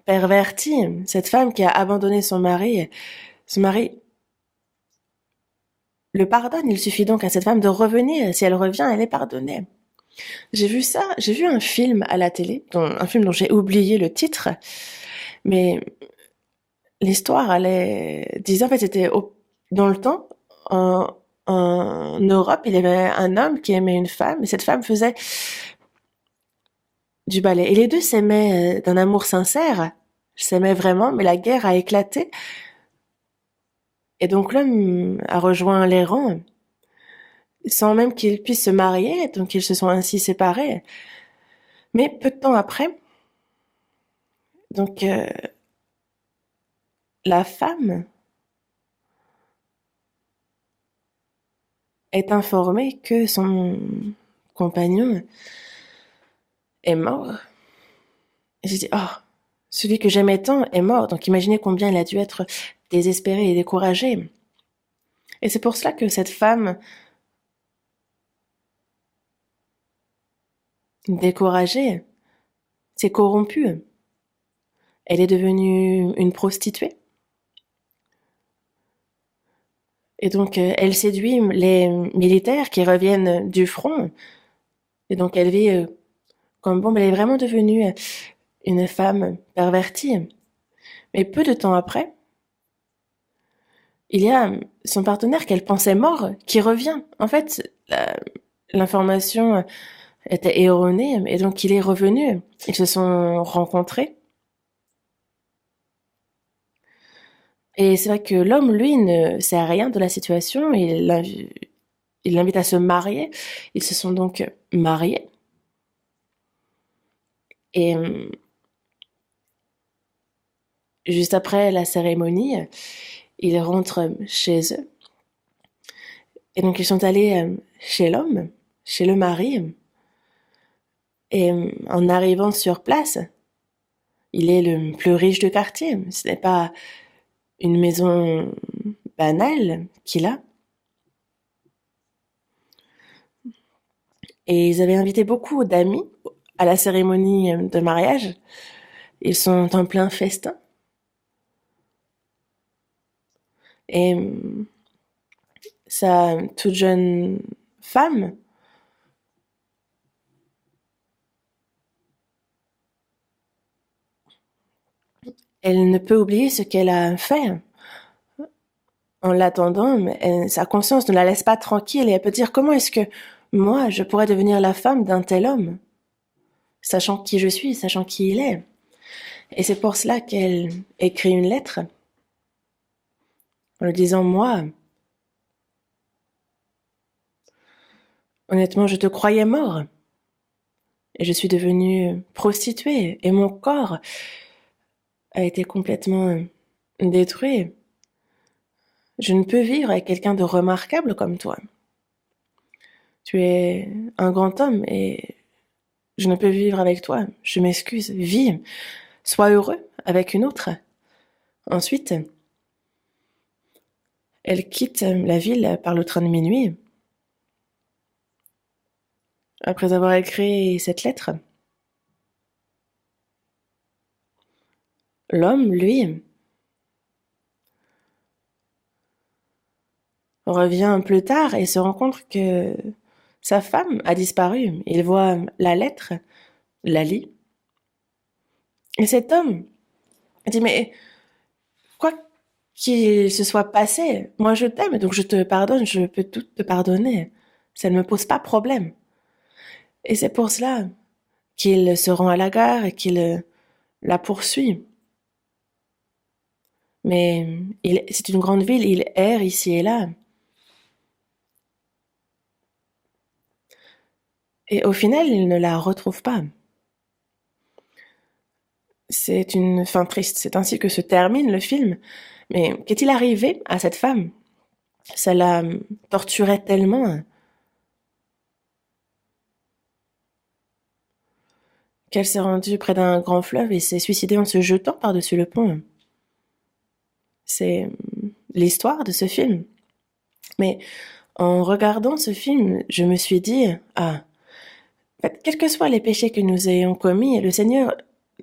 pervertie, cette femme qui a abandonné son mari le pardonne. Il suffit donc à cette femme de revenir. Si elle revient, elle est pardonnée. J'ai vu un film à la télé, un film dont j'ai oublié le titre, mais l'histoire, disait en fait, c'était dans le temps, en Europe, il y avait un homme qui aimait une femme, et cette femme faisait du ballet. Et les deux s'aimaient d'un amour sincère, s'aimaient vraiment, mais la guerre a éclaté. Et donc l'homme a rejoint les rangs, sans même qu'ils puissent se marier, donc ils se sont ainsi séparés. Mais peu de temps après, donc la femme est informée que son compagnon est mort. Et j'ai dit, oh, celui que j'aimais tant est mort. Donc imaginez combien il a dû être désespéré et découragé. Et c'est pour cela que cette femme découragée s'est corrompue. Elle est devenue une prostituée. Et donc elle séduit les militaires qui reviennent du front. Et donc elle vit comme bon, mais elle est vraiment devenue une femme pervertie. Mais peu de temps après, il y a son partenaire qu'elle pensait mort qui revient. En fait, l'information était erronée et donc il est revenu. Ils se sont rencontrés. Et c'est vrai que l'homme, lui, ne sait rien de la situation. Il l'invite à se marier. Ils se sont donc mariés. Et juste après la cérémonie, ils rentrent chez eux. Et donc ils sont allés chez l'homme, chez le mari. Et en arrivant sur place, il est le plus riche du quartier. Ce n'est pas une maison banale qu'il a. Et ils avaient invité beaucoup d'amis à la cérémonie de mariage. Ils sont en plein festin. Et sa toute jeune femme, elle ne peut oublier ce qu'elle a fait En l'attendant, sa conscience ne la laisse pas tranquille et elle peut dire comment est-ce que moi, je pourrais devenir la femme d'un tel homme, sachant qui je suis, sachant qui il est. Et c'est pour cela qu'elle écrit une lettre en lui disant moi, honnêtement, je te croyais mort et je suis devenue prostituée et mon corps a été complètement détruit. Je ne peux vivre avec quelqu'un de remarquable comme toi. Tu es un grand homme et je ne peux vivre avec toi. Je m'excuse. Vis. Sois heureux avec une autre. Ensuite, elle quitte la ville par le train de minuit. Après avoir écrit cette lettre, l'homme, lui, revient plus tard et se rend compte que sa femme a disparu. Il voit la lettre, la lit. Et cet homme dit, mais quoi qu'il se soit passé, moi je t'aime, donc je te pardonne, je peux tout te pardonner. Ça ne me pose pas problème. Et c'est pour cela qu'il se rend à la gare et qu'il la poursuit. Mais c'est une grande ville, il erre ici et là. Et au final, il ne la retrouve pas. C'est une fin triste. C'est ainsi que se termine le film. Mais qu'est-il arrivé à cette femme? Ça la torturait tellement qu'elle s'est rendue près d'un grand fleuve et s'est suicidée en se jetant par-dessus le pont. C'est l'histoire de ce film. Mais en regardant ce film, je me suis dit, ah, quels que soient les péchés que nous ayons commis, le Seigneur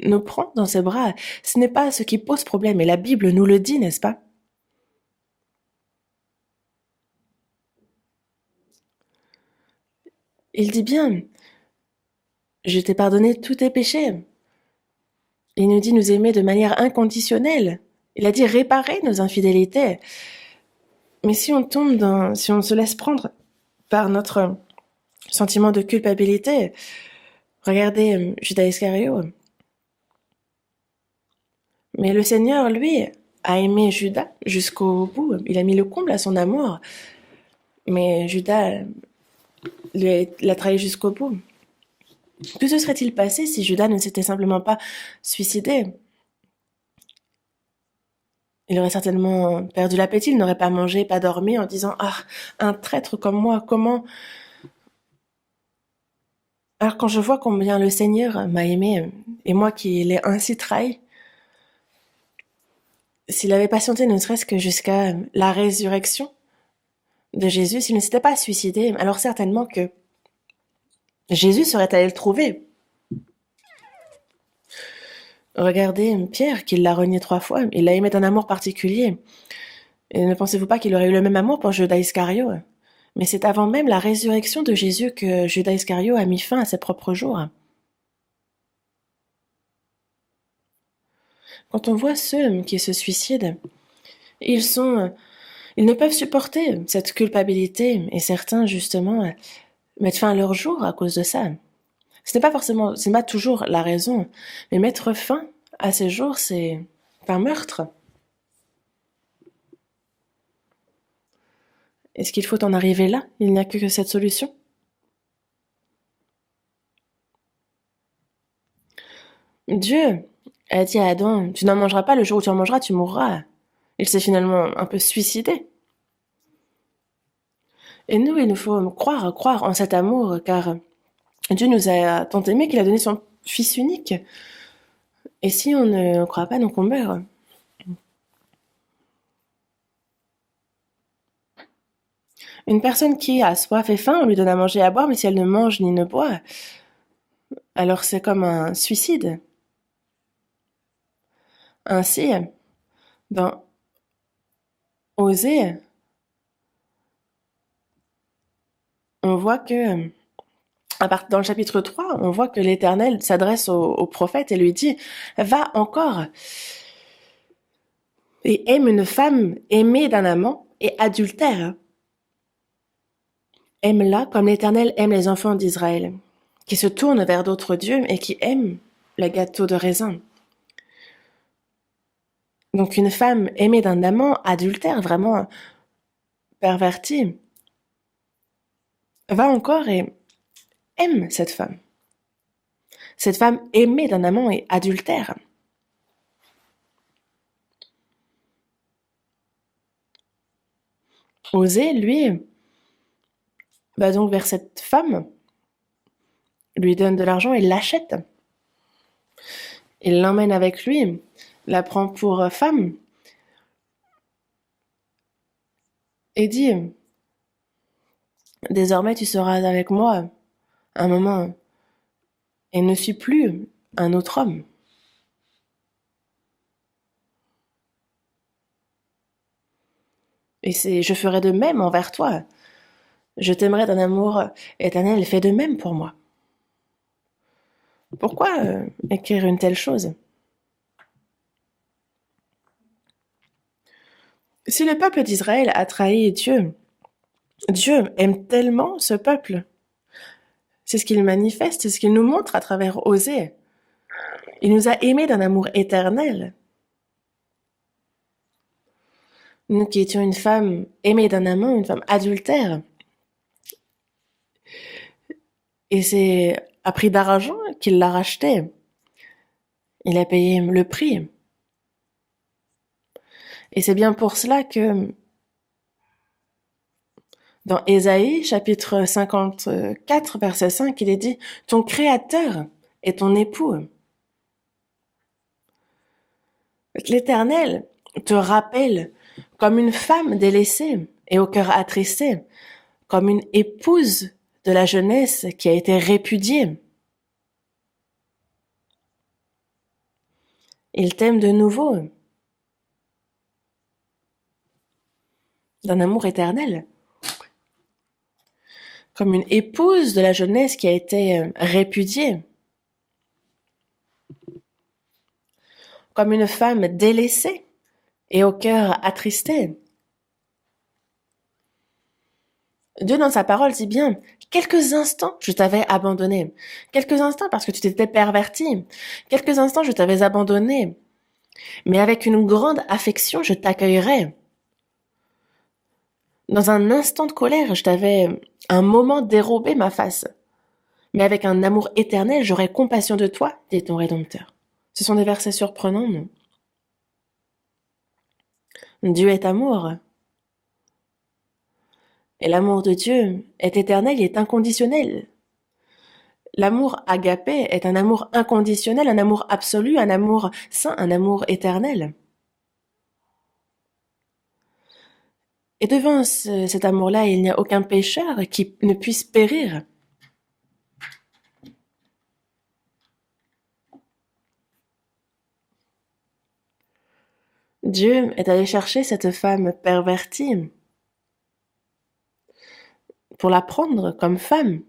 nous prend dans ses bras. Ce n'est pas ce qui pose problème, et la Bible nous le dit, n'est-ce pas? Il dit bien, je t'ai pardonné tous tes péchés. Il nous dit nous aimer de manière inconditionnelle. Il a dit réparer nos infidélités. Mais si si on se laisse prendre par notre sentiment de culpabilité, regardez Judas Iscario. Mais le Seigneur, lui, a aimé Judas jusqu'au bout. Il a mis le comble à son amour. Mais Judas l'a trahi jusqu'au bout. Que se serait-il passé si Judas ne s'était simplement pas suicidé? Il aurait certainement perdu l'appétit, il n'aurait pas mangé, pas dormi en disant « Ah, un traître comme moi, comment ?» Alors quand je vois combien le Seigneur m'a aimé, et moi qui l'ai ainsi trahi, s'il avait patienté ne serait-ce que jusqu'à la résurrection de Jésus, s'il ne s'était pas suicidé, alors certainement que Jésus serait allé le trouver. Regardez Pierre, qui l'a renié 3 fois, il l'a aimé d'un amour particulier. Et ne pensez-vous pas qu'il aurait eu le même amour pour Judas Iscario? Mais c'est avant même la résurrection de Jésus que Judas Iscario a mis fin à ses propres jours. Quand on voit ceux qui se suicident, ils ne peuvent supporter cette culpabilité et certains, justement, mettent fin à leur jour à cause de ça. Ce n'est pas toujours la raison, mais mettre fin à ces jours, c'est un meurtre. Est-ce qu'il faut en arriver là? Il n'y a que cette solution? Dieu a dit à Adam, tu n'en mangeras pas, le jour où tu en mangeras, tu mourras. Il s'est finalement un peu suicidé. Et nous, il nous faut croire en cet amour, car Dieu nous a tant aimés qu'il a donné son Fils unique. Et si on ne croit pas, donc on meurt. Une personne qui a soif et faim, on lui donne à manger et à boire, mais si elle ne mange ni ne boit, alors c'est comme un suicide. Ainsi, dans Osée, on voit que, dans le chapitre 3, on voit que l'Éternel s'adresse au prophète et lui dit « Va encore et aime une femme aimée d'un amant et adultère. Aime-la comme l'Éternel aime les enfants d'Israël, qui se tournent vers d'autres dieux et qui aiment le gâteau de raisin. Donc une femme aimée d'un amant adultère, vraiment perverti, va encore et aime cette femme. Cette femme aimée d'un amant et adultère. Osée, lui, va donc vers cette femme, lui donne de l'argent et l'achète. Il l'emmène avec lui, la prend pour femme et dit « Désormais tu seras avec moi un moment et ne suis plus un autre homme. » Et je ferai de même envers toi. Je t'aimerai d'un amour éternel, fais de même pour moi. Pourquoi écrire une telle chose? Si le peuple d'Israël a trahi Dieu, Dieu aime tellement ce peuple. C'est ce qu'il manifeste, c'est ce qu'il nous montre à travers Osée. Il nous a aimés d'un amour éternel. Nous qui étions une femme aimée d'un amant, une femme adultère. Et c'est à prix d'argent qu'il l'a racheté. Il a payé le prix. Et c'est bien pour cela que dans Ésaïe, chapitre 54, verset 5, il est dit « Ton Créateur est ton époux. » L'Éternel te rappelle comme une femme délaissée et au cœur attristé, comme une épouse de la jeunesse qui a été répudiée. Il t'aime de nouveau, d'un amour éternel, comme une épouse de la jeunesse qui a été répudiée, comme une femme délaissée et au cœur attristé. Dieu dans sa parole dit bien, quelques instants je t'avais abandonné, quelques instants parce que tu t'étais perverti, quelques instants je t'avais abandonné, mais avec une grande affection je t'accueillerai. Dans un instant de colère, je t'avais un moment dérobé ma face, mais avec un amour éternel j'aurai compassion de toi, dit ton Rédempteur. Ce sont des versets surprenants, non? Dieu est amour. Et l'amour de Dieu est éternel, il est inconditionnel. L'amour agapé est un amour inconditionnel, un amour absolu, un amour saint, un amour éternel. Et devant cet amour-là, il n'y a aucun pécheur qui ne puisse périr. Dieu est allé chercher cette femme pervertie pour la prendre comme femme.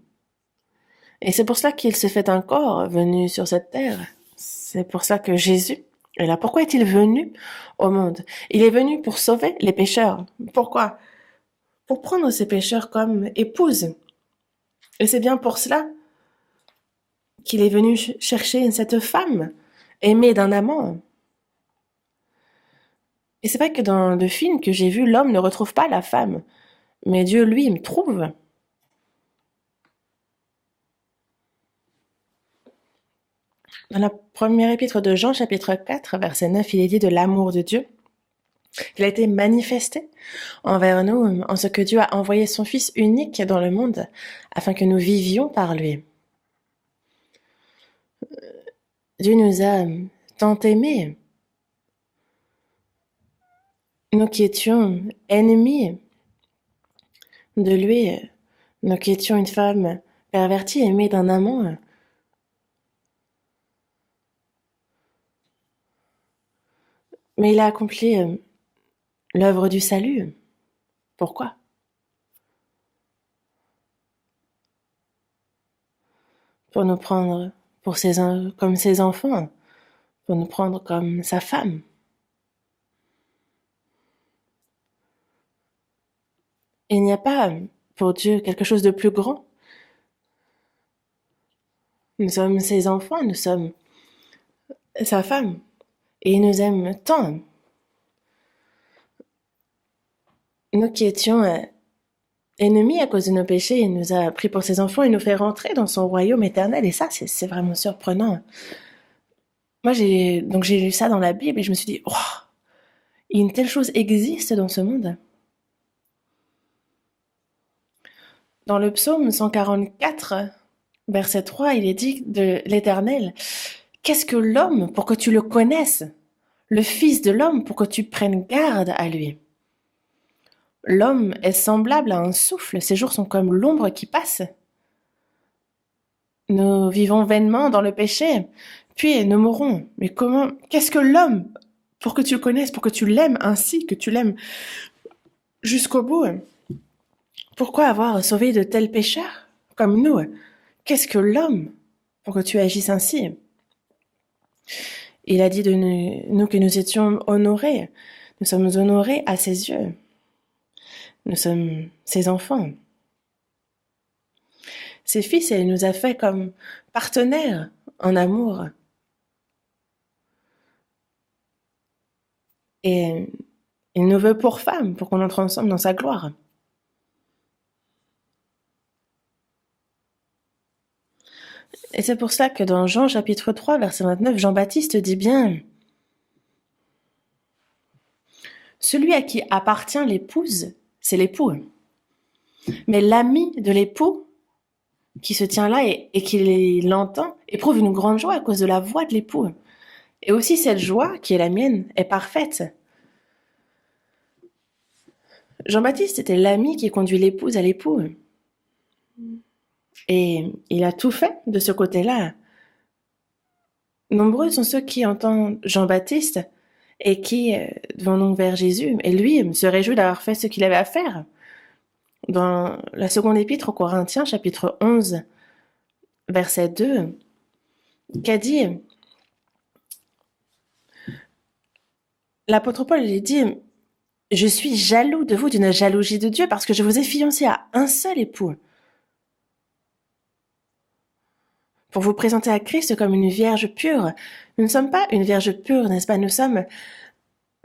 Et c'est pour cela qu'il se fait un corps venu sur cette terre. C'est pour ça que Jésus est là. Pourquoi est-il venu au monde? Il est venu pour sauver les pécheurs. Pourquoi? Pour prendre ces pécheurs comme épouse. Et c'est bien pour cela qu'il est venu chercher cette femme aimée d'un amant. Et c'est vrai que dans le film que j'ai vu, l'homme ne retrouve pas la femme, mais Dieu, lui, me trouve. Dans la première épître de Jean, chapitre 4, verset 9, il est dit de l'amour de Dieu. Il a été manifesté envers nous en ce que Dieu a envoyé son Fils unique dans le monde afin que nous vivions par lui. Dieu nous a tant aimés, nous qui étions ennemis de lui, nous qui étions une femme pervertie, aimée d'un amant. Mais il a accompli l'œuvre du salut. Pourquoi? Pour nous prendre comme ses enfants, pour nous prendre comme sa femme. pas pour Dieu quelque chose de plus grand. Nous sommes ses enfants, nous sommes sa femme, et il nous aime tant. Nous qui étions ennemis à cause de nos péchés, il nous a pris pour ses enfants et nous fait rentrer dans son royaume éternel, et ça, c'est vraiment surprenant. Moi, j'ai lu ça dans la Bible et je me suis dit, oh, une telle chose existe dans ce monde. Dans le psaume 144, verset 3, il est dit de l'Éternel, qu'est-ce que l'homme pour que tu le connaisses? Le Fils de l'homme pour que tu prennes garde à lui. L'homme est semblable à un souffle, ses jours sont comme l'ombre qui passe. Nous vivons vainement dans le péché, puis nous mourrons. Mais comment, qu'est-ce que l'homme pour que tu le connaisses, pour que tu l'aimes ainsi, que tu l'aimes jusqu'au bout? Pourquoi avoir sauvé de tels pécheurs comme nous? Qu'est-ce que l'homme pour que tu agisses ainsi? Il a dit de nous que nous étions honorés. Nous sommes honorés à ses yeux. Nous sommes ses enfants. Ses fils, et il nous a fait comme partenaires en amour. Et il nous veut pour femmes, pour qu'on entre ensemble dans sa gloire. Et c'est pour ça que dans Jean chapitre 3, verset 29, Jean-Baptiste dit bien « Celui à qui appartient l'épouse, c'est l'époux. Mais l'ami de l'époux qui se tient là et qui l'entend éprouve une grande joie à cause de la voix de l'époux. Et aussi cette joie, qui est la mienne, est parfaite. » Jean-Baptiste était l'ami qui conduit l'épouse à l'époux. Et il a tout fait de ce côté-là. Nombreux sont ceux qui entendent Jean-Baptiste et qui vont donc vers Jésus. Et lui se réjouit d'avoir fait ce qu'il avait à faire. Dans la seconde épître aux Corinthiens, chapitre 11, verset 2, qu'a dit l'apôtre Paul, il dit « Je suis jaloux de vous d'une jalousie de Dieu parce que je vous ai fiancé à un seul époux. » Pour vous présenter à Christ comme une vierge pure. Nous ne sommes pas une vierge pure, n'est-ce pas? Nous sommes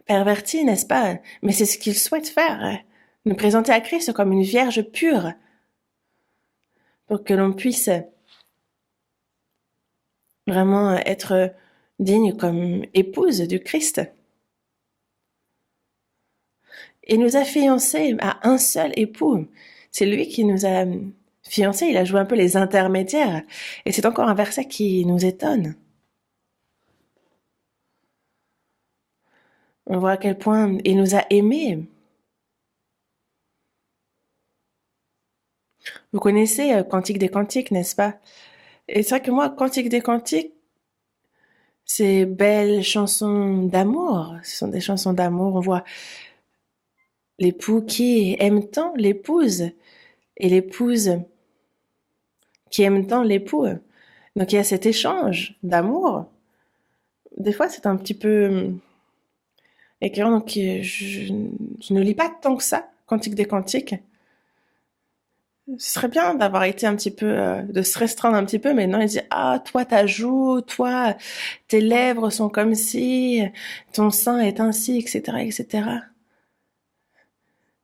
pervertis, n'est-ce pas? Mais c'est ce qu'il souhaite faire. Nous présenter à Christ comme une vierge pure. Pour que l'on puisse vraiment être digne comme épouse du Christ. Il nous a fiancés à un seul époux. C'est lui qui nous a fiancés, il a joué un peu les intermédiaires. Et c'est encore un verset qui nous étonne. On voit à quel point il nous a aimés. Vous connaissez Cantique des Cantiques, n'est-ce pas? Et c'est vrai que moi, Cantique des Cantiques, ces belles chansons d'amour, ce sont des chansons d'amour, on voit l'époux qui aime tant l'épouse et l'épouse qui aime tant l'époux. Donc il y a cet échange d'amour. Des fois, c'est un petit peu écœurant, donc je ne lis pas tant que ça, Cantique des Cantiques. Ce serait bien d'avoir été un petit peu, de se restreindre un petit peu, mais non, il dit, ah, toi, ta joue, toi, tes lèvres sont comme si, ton sein est ainsi, etc., etc.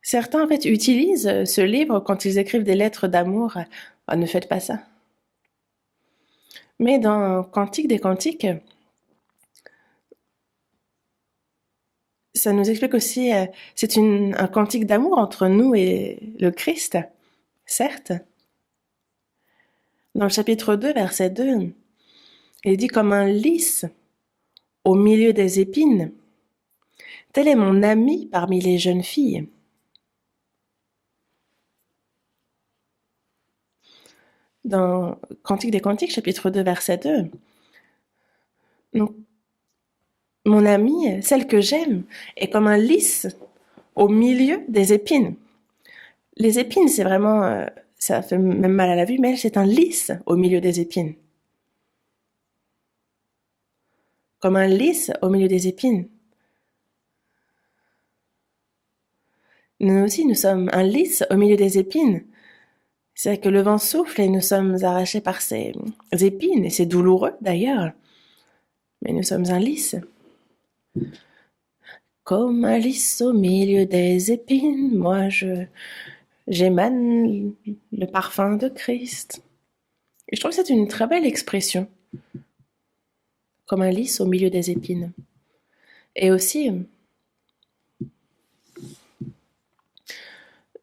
Certains, en fait, utilisent ce livre quand ils écrivent des lettres d'amour. Ah, ne faites pas ça. Mais dans Cantique des Cantiques, ça nous explique aussi, c'est un cantique d'amour entre nous et le Christ, certes. Dans le chapitre 2, verset 2, il dit comme un lys au milieu des épines, tel est mon ami parmi les jeunes filles. Dans Cantique des Cantiques, chapitre 2, verset 2, donc, mon amie, celle que j'aime, est comme un lys au milieu des épines. Les épines, c'est vraiment, ça fait même mal à la vue, mais elle, c'est un lys au milieu des épines. Comme un lys au milieu des épines. Nous aussi, nous sommes un lys au milieu des épines. C'est que le vent souffle et nous sommes arrachés par ces épines, et c'est douloureux d'ailleurs. Mais nous sommes un lys. Comme un lys au milieu des épines, j'émane le parfum de Christ. Et je trouve que c'est une très belle expression. Comme un lys au milieu des épines. Et aussi,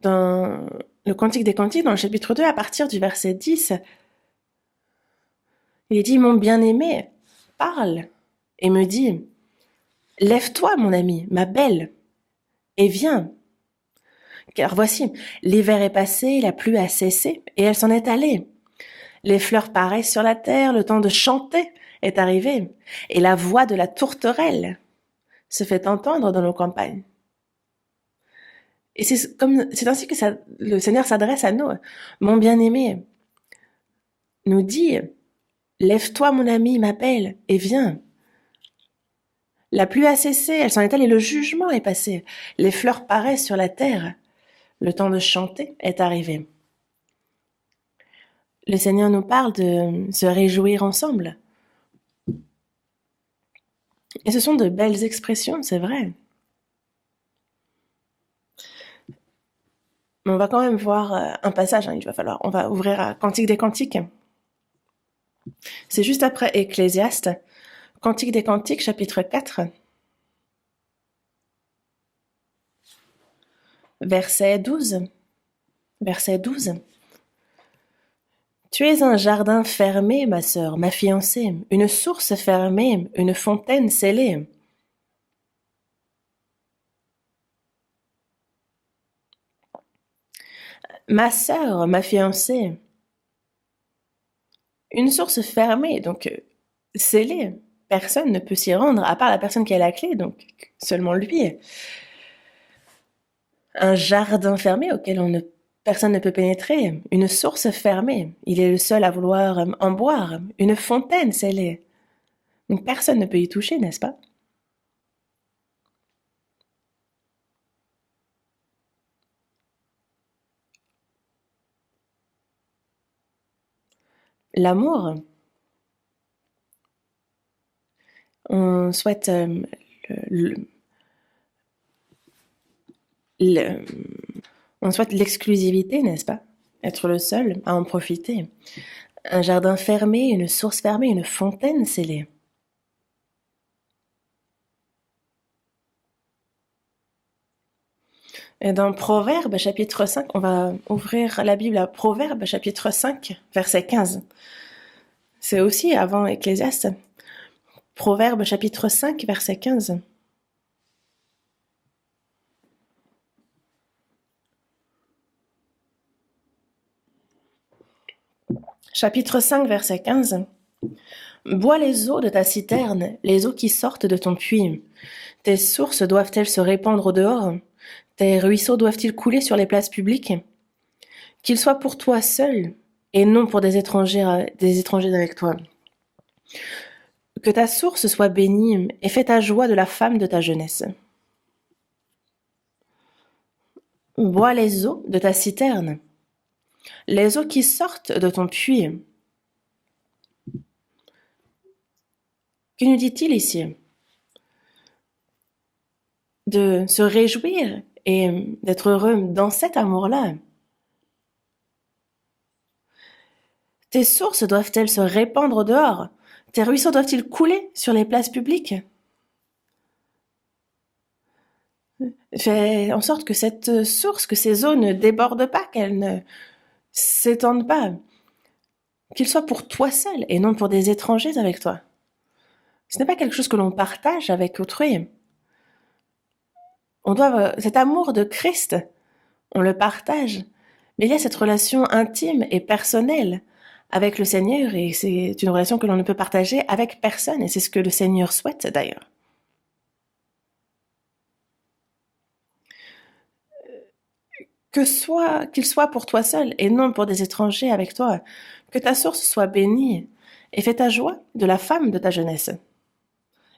dans le Cantique des Cantiques, dans le chapitre 2, à partir du verset 10, il est dit, mon bien-aimé parle et me dit, lève-toi, mon ami, ma belle, et viens. Car voici, l'hiver est passé, la pluie a cessé, et elle s'en est allée. Les fleurs paraissent sur la terre, le temps de chanter est arrivé, et la voix de la tourterelle se fait entendre dans nos campagnes. Et c'est ainsi que le Seigneur s'adresse à nous. Mon bien-aimé nous dit, lève-toi, mon ami, ma belle, et viens. La pluie a cessé, elle s'en est allée, le jugement est passé. Les fleurs paraissent sur la terre. Le temps de chanter est arrivé. Le Seigneur nous parle de se réjouir ensemble. Et ce sont de belles expressions, c'est vrai. Mais on va quand même voir un passage, on va ouvrir à Cantique des Cantiques. C'est juste après Ecclésiaste, Cantique des Cantiques, chapitre 4, verset 12. Verset 12. Tu es un jardin fermé, ma sœur, ma fiancée, une source fermée, une fontaine scellée. Ma sœur, ma fiancée, une source fermée, donc scellée. Personne ne peut s'y rendre, à part la personne qui a la clé, donc seulement lui. Un jardin fermé auquel personne ne peut pénétrer, une source fermée. Il est le seul à vouloir en boire, une fontaine scellée. Donc personne ne peut y toucher, n'est-ce pas? L'amour, on souhaite on souhaite l'exclusivité, n'est-ce pas? Être le seul à en profiter. Un jardin fermé, une source fermée, une fontaine scellée. Et dans Proverbes, chapitre 5, on va ouvrir la Bible à Proverbes, chapitre 5, verset 15. C'est aussi avant Ecclésiaste. Proverbes, chapitre 5, verset 15. Chapitre 5, verset 15. Bois les eaux de ta citerne, les eaux qui sortent de ton puits. Tes sources doivent-elles se répandre au dehors? Tes ruisseaux doivent-ils couler sur les places publiques? Qu'ils soient pour toi seul, et non pour des étrangers avec toi. Que ta source soit bénie, et fais ta joie de la femme de ta jeunesse. Bois les eaux de ta citerne, les eaux qui sortent de ton puits. Que nous dit-il ici? De se réjouir et d'être heureux dans cet amour-là. Tes sources doivent-elles se répandre au dehors? Tes ruisseaux doivent-ils couler sur les places publiques? Fais en sorte que cette source, que ces eaux ne débordent pas, qu'elles ne s'étendent pas. Qu'ils soient pour toi seul et non pour des étrangers avec toi. Ce n'est pas quelque chose que l'on partage avec autrui. Cet amour de Christ, on le partage, mais il y a cette relation intime et personnelle avec le Seigneur, et c'est une relation que l'on ne peut partager avec personne, et c'est ce que le Seigneur souhaite d'ailleurs. Qu'il soit pour toi seul et non pour des étrangers avec toi. Que ta source soit bénie et fais ta joie de la femme de ta jeunesse.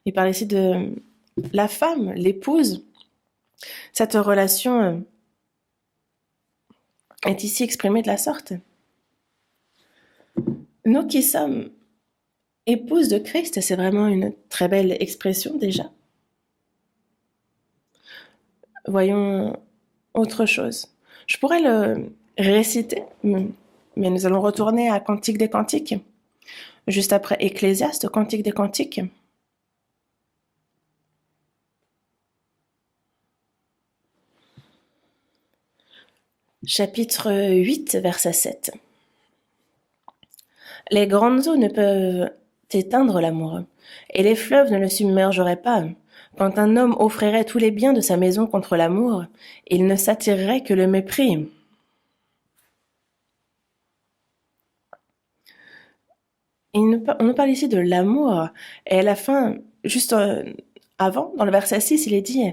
Il parle ici de la femme, l'épouse, cette relation est ici exprimée de la sorte. Nous qui sommes épouses de Christ, c'est vraiment une très belle expression déjà. Voyons autre chose. Je pourrais le réciter, mais nous allons retourner à Cantique des Cantiques, juste après Ecclésiaste, Cantique des Cantiques. Chapitre 8, verset 7. Les grandes eaux ne peuvent éteindre l'amour, et les fleuves ne le submergeraient pas. Quand un homme offrirait tous les biens de sa maison contre l'amour, il ne s'attirerait que le mépris. On nous parle ici de l'amour, et à la fin, juste avant, dans le verset 6, il est dit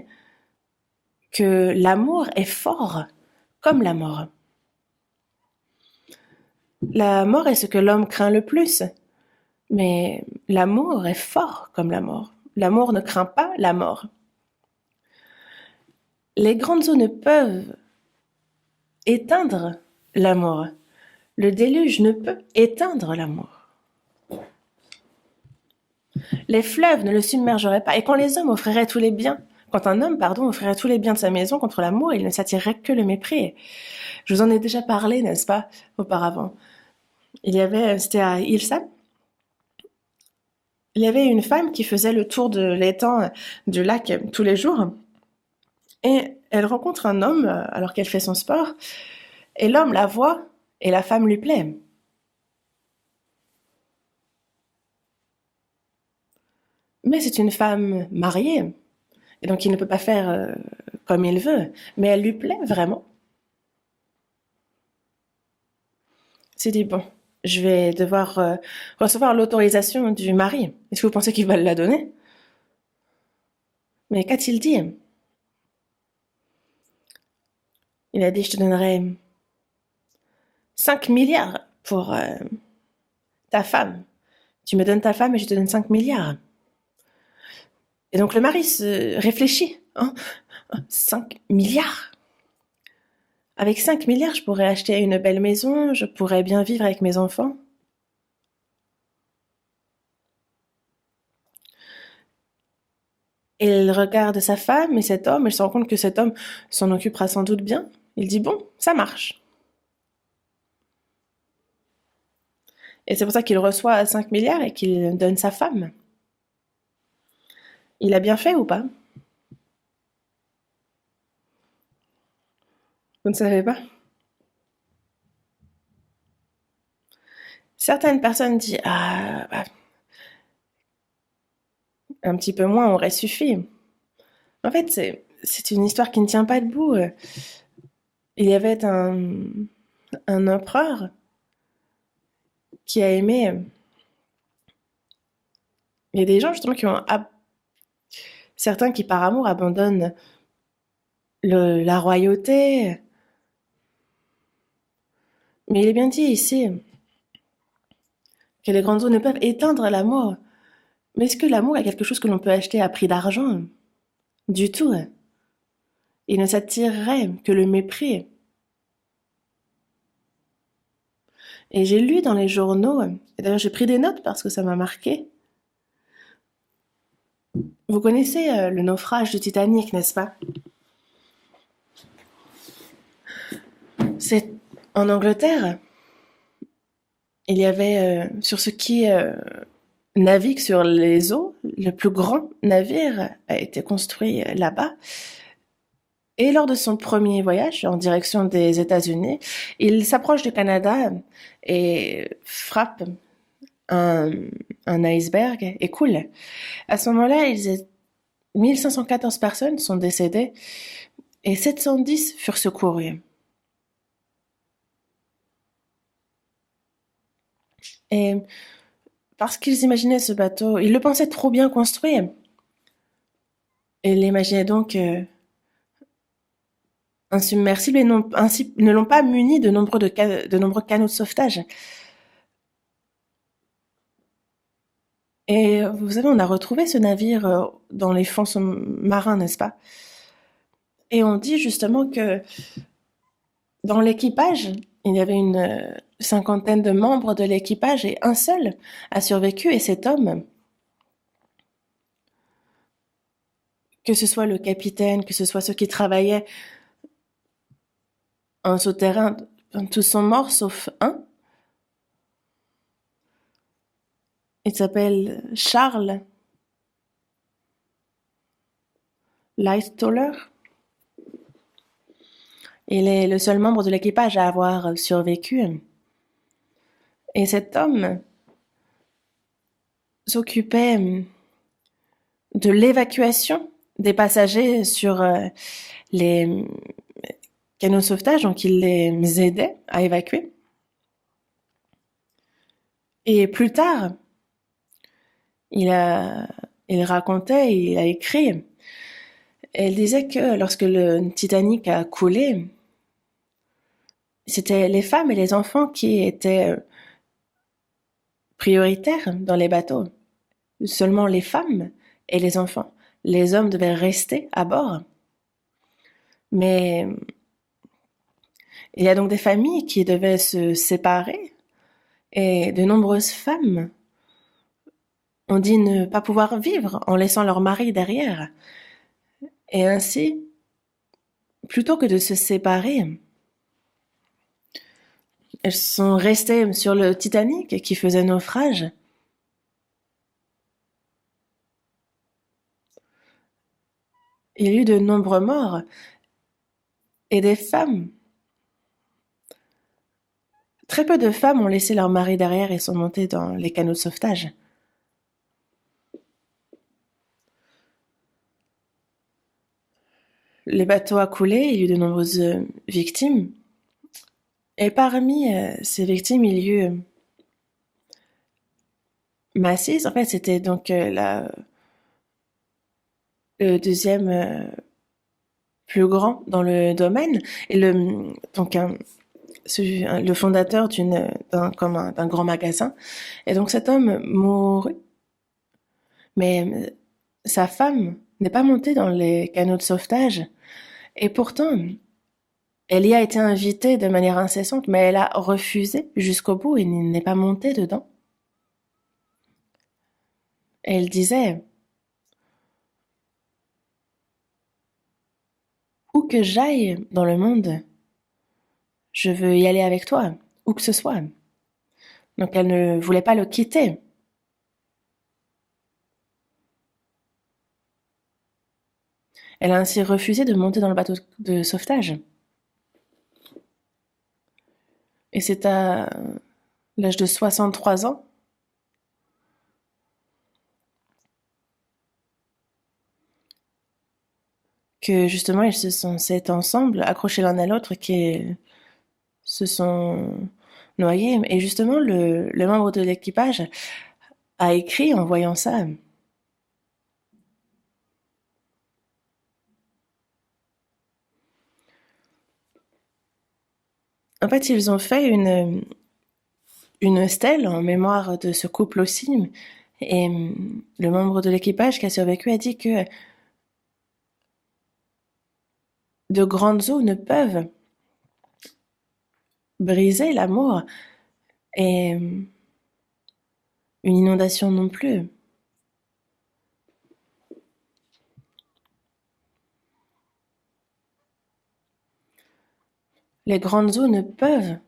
que l'amour est fort comme la mort. La mort est ce que l'homme craint le plus, mais l'amour est fort comme la mort. L'amour ne craint pas la mort. Les grandes eaux ne peuvent éteindre l'amour. Le déluge ne peut éteindre l'amour. Les fleuves ne le submergeraient pas. Et quand les hommes offriraient tous les biens, quand un homme, offrirait tous les biens de sa maison contre l'amour, il ne s'attirerait que le mépris. Je vous en ai déjà parlé, n'est-ce pas, auparavant. C'était à Ilsam, il y avait une femme qui faisait le tour de l'étang du lac tous les jours. Et elle rencontre un homme alors qu'elle fait son sport. Et l'homme la voit et la femme lui plaît. Mais c'est une femme mariée. Et donc il ne peut pas faire comme il veut. Mais elle lui plaît vraiment. Il s'est dit, bon, je vais devoir recevoir l'autorisation du mari. Est-ce que vous pensez qu'il va la donner? Mais qu'a-t-il dit? Il a dit, je te donnerai 5 milliards pour ta femme. Tu me donnes ta femme et je te donne 5 milliards. Et donc le mari se réfléchit. 5 milliards. Avec 5 milliards, je pourrais acheter une belle maison, je pourrais bien vivre avec mes enfants. Il regarde sa femme et cet homme, il se rend compte que cet homme s'en occupera sans doute bien. Il dit, bon, ça marche. Et c'est pour ça qu'il reçoit 5 milliards et qu'il donne sa femme. Il a bien fait ou pas? Vous ne savez pas? Certaines personnes disent, ah, bah, un petit peu moins aurait suffi. En fait, c'est une histoire qui ne tient pas debout. Il y avait un empereur qui a aimé. Il y a des gens justement certains qui par amour abandonnent la royauté. Mais il est bien dit ici que les grandes eaux ne peuvent éteindre l'amour. Mais est-ce que l'amour est quelque chose que l'on peut acheter à prix d'argent? Du tout. Il ne s'attirerait que le mépris. Et j'ai lu dans les journaux, et d'ailleurs j'ai pris des notes parce que ça m'a marqué. Vous connaissez le naufrage du Titanic, n'est-ce pas? C'est en Angleterre. Il y avait sur ce qui navigue sur les eaux, le plus grand navire a été construit là-bas. Et lors de son premier voyage en direction des États-Unis, il s'approche du Canada et frappe un iceberg et coule. À ce moment-là, 1514 personnes sont décédées et 710 furent secourues. Et parce qu'ils imaginaient ce bateau, ils le pensaient trop bien construit. Ils l'imaginaient donc insubmersible et ainsi ne l'ont pas muni de nombreux canaux de sauvetage. Et vous savez, on a retrouvé ce navire dans les fonds marins, n'est-ce pas? Et on dit justement que Dans l'équipage, il y avait une cinquantaine de membres de l'équipage et un seul a survécu. Et cet homme, que ce soit le capitaine, que ce soit ceux qui travaillaient en souterrain, tous sont morts sauf un. Il s'appelle Charles Lightoller. Il est le seul membre de l'équipage à avoir survécu. Et cet homme s'occupait de l'évacuation des passagers sur les canots de sauvetage, donc il les aidait à évacuer. Et plus tard, il racontait, il a écrit, elle disait que lorsque le Titanic a coulé, c'était les femmes et les enfants qui étaient prioritaires dans les bateaux. Seulement les femmes et les enfants. Les hommes devaient rester à bord. Mais il y a donc des familles qui devaient se séparer et de nombreuses femmes ont dit ne pas pouvoir vivre en laissant leur mari derrière. Et ainsi, plutôt que de se séparer, elles sont restées sur le Titanic qui faisait naufrage. Il y a eu de nombreux morts et des femmes. Très peu de femmes ont laissé leur mari derrière et sont montées dans les canots de sauvetage. Les bateaux a coulé, il y a eu de nombreuses victimes. Et parmi ces victimes, il y a eu Macy's. En fait, c'était donc le deuxième plus grand dans le domaine. Et le fondateur d'un grand magasin. Et donc cet homme mourut. Mais sa femme n'est pas montée dans les canots de sauvetage. Et pourtant, elle y a été invitée de manière incessante, mais elle a refusé jusqu'au bout et n'est pas montée dedans. Et elle disait, où que j'aille dans le monde, je veux y aller avec toi, où que ce soit. Donc elle ne voulait pas le quitter. Elle a ainsi refusé de monter dans le bateau de sauvetage. Et c'est à l'âge de 63 ans que justement ils s'étaient ensemble, accrochés l'un à l'autre, qui se sont noyés. Et justement, le membre de l'équipage a écrit en voyant ça. En fait, ils ont fait une stèle en mémoire de ce couple aussi. Et le membre de l'équipage qui a survécu a dit que de grandes eaux ne peuvent briser l'amour et une inondation non plus. Les grandes eaux ne peuvent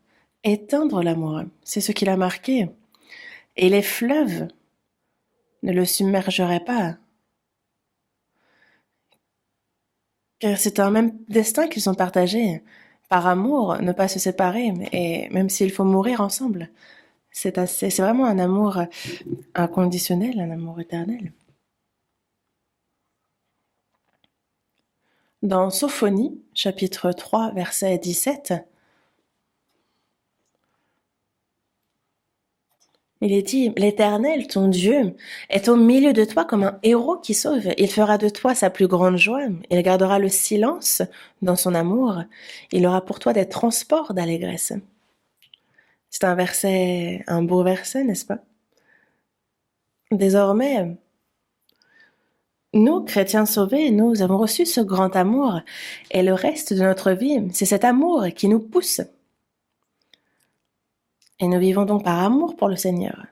éteindre l'amour. C'est ce qui l'a marqué. Et les fleuves ne le submergeraient pas. Car c'est un même destin qu'ils ont partagé. Par amour, ne pas se séparer, et même s'il faut mourir ensemble. C'est vraiment un amour inconditionnel, un amour éternel. Dans Sophonie, chapitre 3, verset 17, il est dit, l'Éternel, ton Dieu, est au milieu de toi comme un héros qui sauve. Il fera de toi sa plus grande joie. Il gardera le silence dans son amour. Il aura pour toi des transports d'allégresse. C'est un beau verset, n'est-ce pas? Désormais, Nous, chrétiens sauvés, nous avons reçu ce grand amour et le reste de notre vie, c'est cet amour qui nous pousse. Et nous vivons donc par amour pour le Seigneur.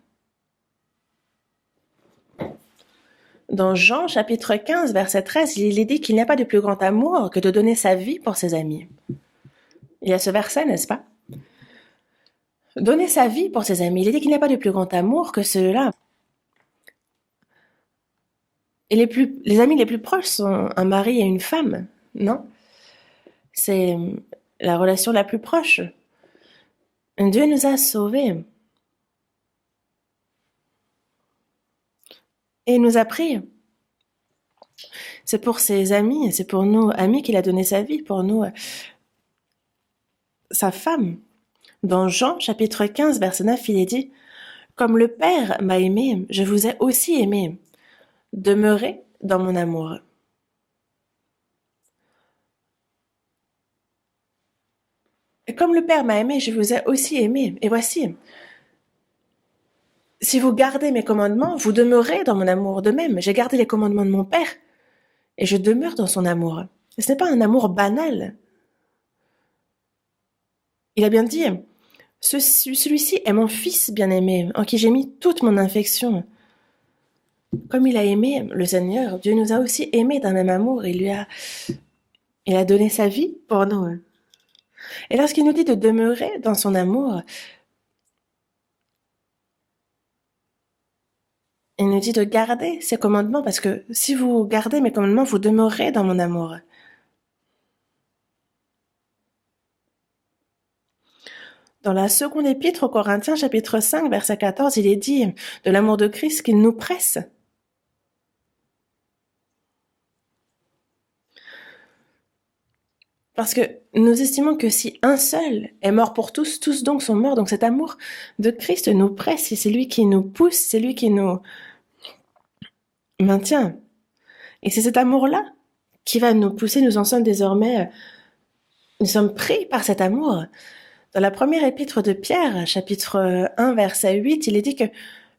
Dans Jean chapitre 15, verset 13, il est dit qu'il n'y a pas de plus grand amour que de donner sa vie pour ses amis. Il y a ce verset, n'est-ce pas? Donner sa vie pour ses amis. Il est dit qu'il n'y a pas de plus grand amour que cela. Et les amis les plus proches sont un mari et une femme, non? C'est la relation la plus proche. Dieu nous a sauvés. Et il nous a pris. C'est pour ses amis, c'est pour nous amis qu'il a donné sa vie, pour nous sa femme. Dans Jean chapitre 15, verset 9, il est dit « Comme le Père m'a aimé, je vous ai aussi aimé. Demeurez dans mon amour. » Et comme le Père m'a aimé, je vous ai aussi aimé. Et voici, si vous gardez mes commandements, vous demeurez dans mon amour. De même, j'ai gardé les commandements de mon Père et je demeure dans son amour. Et ce n'est pas un amour banal. Il a bien dit « Celui-ci est mon Fils bien-aimé, en qui j'ai mis toute mon affection. » Comme il a aimé le Seigneur, Dieu nous a aussi aimés d'un même amour. Il a donné sa vie pour nous. Et lorsqu'il nous dit de demeurer dans son amour, il nous dit de garder ses commandements, parce que si vous gardez mes commandements, vous demeurez dans mon amour. Dans la seconde épître aux Corinthiens, chapitre 5, verset 14, il est dit de l'amour de Christ qu'il nous presse. Parce que nous estimons que si un seul est mort pour tous, tous donc sont morts. Donc cet amour de Christ nous presse, c'est lui qui nous pousse, c'est lui qui nous maintient. Et c'est cet amour-là qui va nous pousser. Nous en sommes désormais, nous sommes pris par cet amour. Dans la première épître de Pierre, chapitre 1, verset 8, il est dit que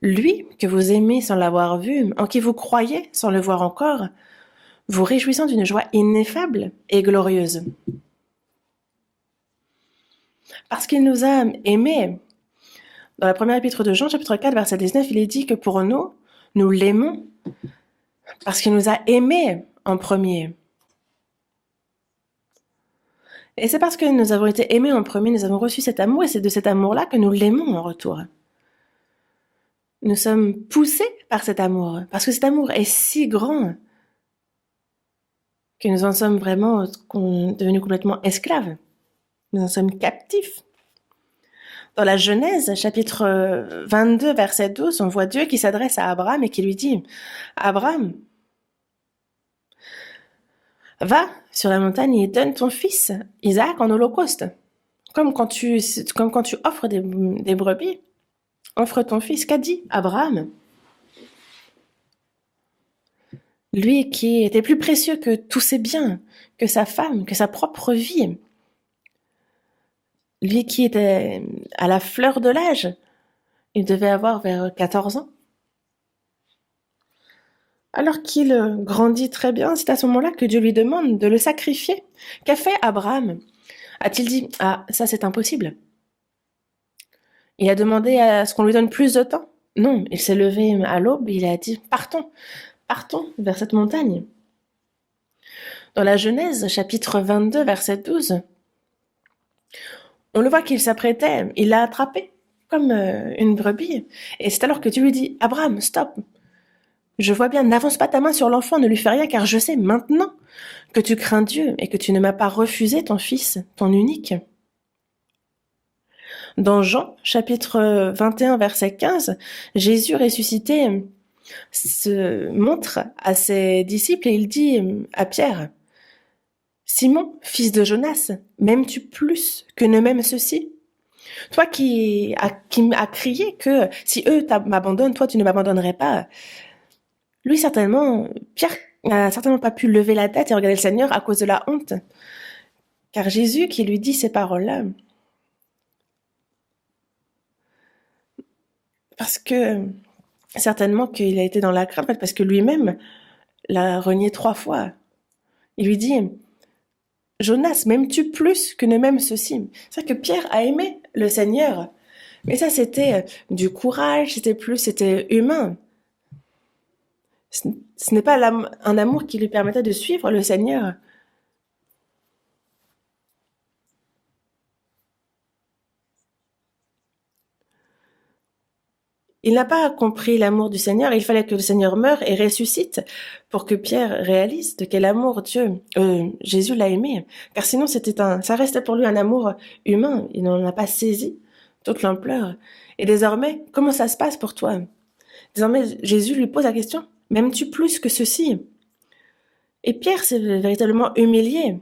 lui que vous aimez sans l'avoir vu, en qui vous croyez sans le voir encore, vous réjouissant d'une joie ineffable et glorieuse. Parce qu'il nous a aimés. Dans la première épître de Jean, chapitre 4, verset 19, il est dit que pour nous, nous l'aimons parce qu'il nous a aimés en premier. Et c'est parce que nous avons été aimés en premier, nous avons reçu cet amour, et c'est de cet amour-là que nous l'aimons en retour. Nous sommes poussés par cet amour, parce que cet amour est si grand que nous en sommes vraiment devenus complètement esclaves. Nous en sommes captifs. Dans la Genèse, chapitre 22, verset 12, on voit Dieu qui s'adresse à Abraham et qui lui dit « Abraham, va sur la montagne et donne ton fils, Isaac, en holocauste. Comme quand tu offres des brebis, offre ton fils. » Qu'a dit Abraham? Lui qui était plus précieux que tous ses biens, que sa femme, que sa propre vie. Lui qui était à la fleur de l'âge, il devait avoir vers 14 ans. Alors qu'il grandit très bien, c'est à ce moment-là que Dieu lui demande de le sacrifier. Qu'a fait Abraham? A-t-il dit « Ah, ça c'est impossible ». Il a demandé à ce qu'on lui donne plus de temps? Non, il s'est levé à l'aube, il a dit « Partons, partons vers cette montagne ». Dans la Genèse, chapitre 22, verset 12, on le voit qu'il s'apprêtait, il l'a attrapé comme une brebis. Et c'est alors que Dieu lui dit « Abraham, stop ! Je vois bien, n'avance pas ta main sur l'enfant, ne lui fais rien, car je sais maintenant que tu crains Dieu et que tu ne m'as pas refusé ton fils, ton unique. » Dans Jean, chapitre 21, verset 15, Jésus ressuscité se montre à ses disciples et il dit à Pierre « Simon, fils de Jonas, m'aimes-tu plus que ne m'aiment ceux-ci? Toi qui a crié que si eux m'abandonnent, toi tu ne m'abandonnerais pas. » Lui, certainement, Pierre n'a certainement pas pu lever la tête et regarder le Seigneur à cause de la honte. Car Jésus qui lui dit ces paroles-là, parce que certainement qu'il a été dans la crainte, parce que lui-même l'a renié 3 fois. Il lui dit, Jonas, m'aimes-tu plus que ne m'aime ceci? C'est vrai que Pierre a aimé le Seigneur, mais ça c'était du courage, c'était humain. Ce n'est pas un amour qui lui permettait de suivre le Seigneur. Il n'a pas compris l'amour du Seigneur. Il fallait que le Seigneur meure et ressuscite pour que Pierre réalise de quel amour Jésus l'a aimé. Car sinon, ça restait pour lui un amour humain. Il n'en a pas saisi toute l'ampleur. Et désormais, comment ça se passe pour toi? Désormais, Jésus lui pose la question, m'aimes-tu plus que ceci? Et Pierre s'est véritablement humilié.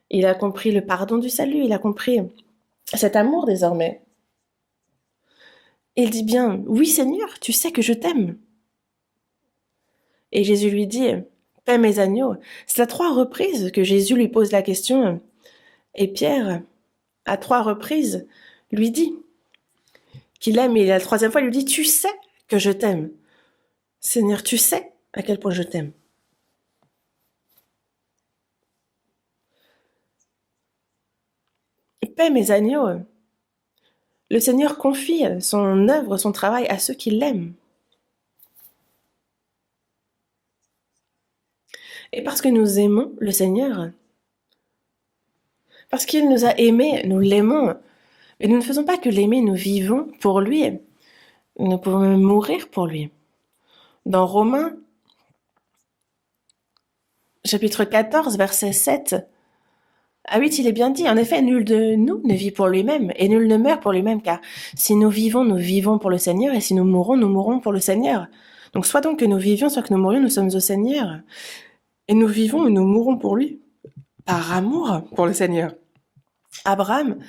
Il a compris le pardon du salut, il a compris cet amour désormais. Il dit bien, oui Seigneur, tu sais que je t'aime. Et Jésus lui dit, paie mes agneaux. C'est à 3 reprises que Jésus lui pose la question. Et Pierre, à 3 reprises, lui dit qu'il aime. Et la 3e fois, il lui dit, tu sais que je t'aime. Seigneur, tu sais à quel point je t'aime. Paie mes agneaux. Le Seigneur confie son œuvre, son travail à ceux qui l'aiment. Et parce que nous aimons le Seigneur, parce qu'il nous a aimés, nous l'aimons. Et nous ne faisons pas que l'aimer, nous vivons pour lui. Nous pouvons même mourir pour lui. Dans Romains, chapitre 14, verset 7 à 8, il est bien dit, en effet, nul de nous ne vit pour lui-même, et nul ne meurt pour lui-même, car si nous vivons pour le Seigneur, et si nous mourons pour le Seigneur. Donc soit donc que nous vivions, soit que nous mourions, nous sommes au Seigneur. Et nous vivons et nous mourons pour lui, par amour pour le Seigneur. Abraham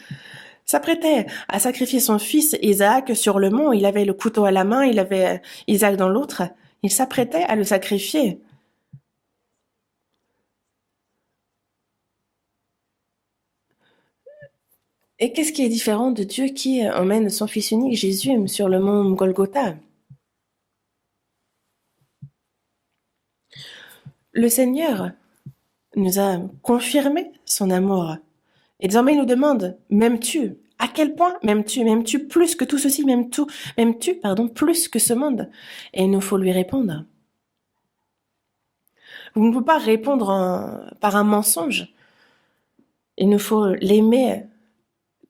s'apprêtait à sacrifier son fils Isaac sur le mont. Il avait le couteau à la main, il avait Isaac dans l'autre. Il s'apprêtait à le sacrifier. Et qu'est-ce qui est différent de Dieu qui emmène son fils unique, Jésus, sur le mont Golgotha? Le Seigneur nous a confirmé son amour. Et désormais, il nous demande, m'aimes-tu? À quel point m'aimes-tu? M'aimes-tu plus que tout ceci? M'aimes-tu, plus que ce monde? Et il nous faut lui répondre. Vous ne pouvez pas répondre par un mensonge. Il nous faut l'aimer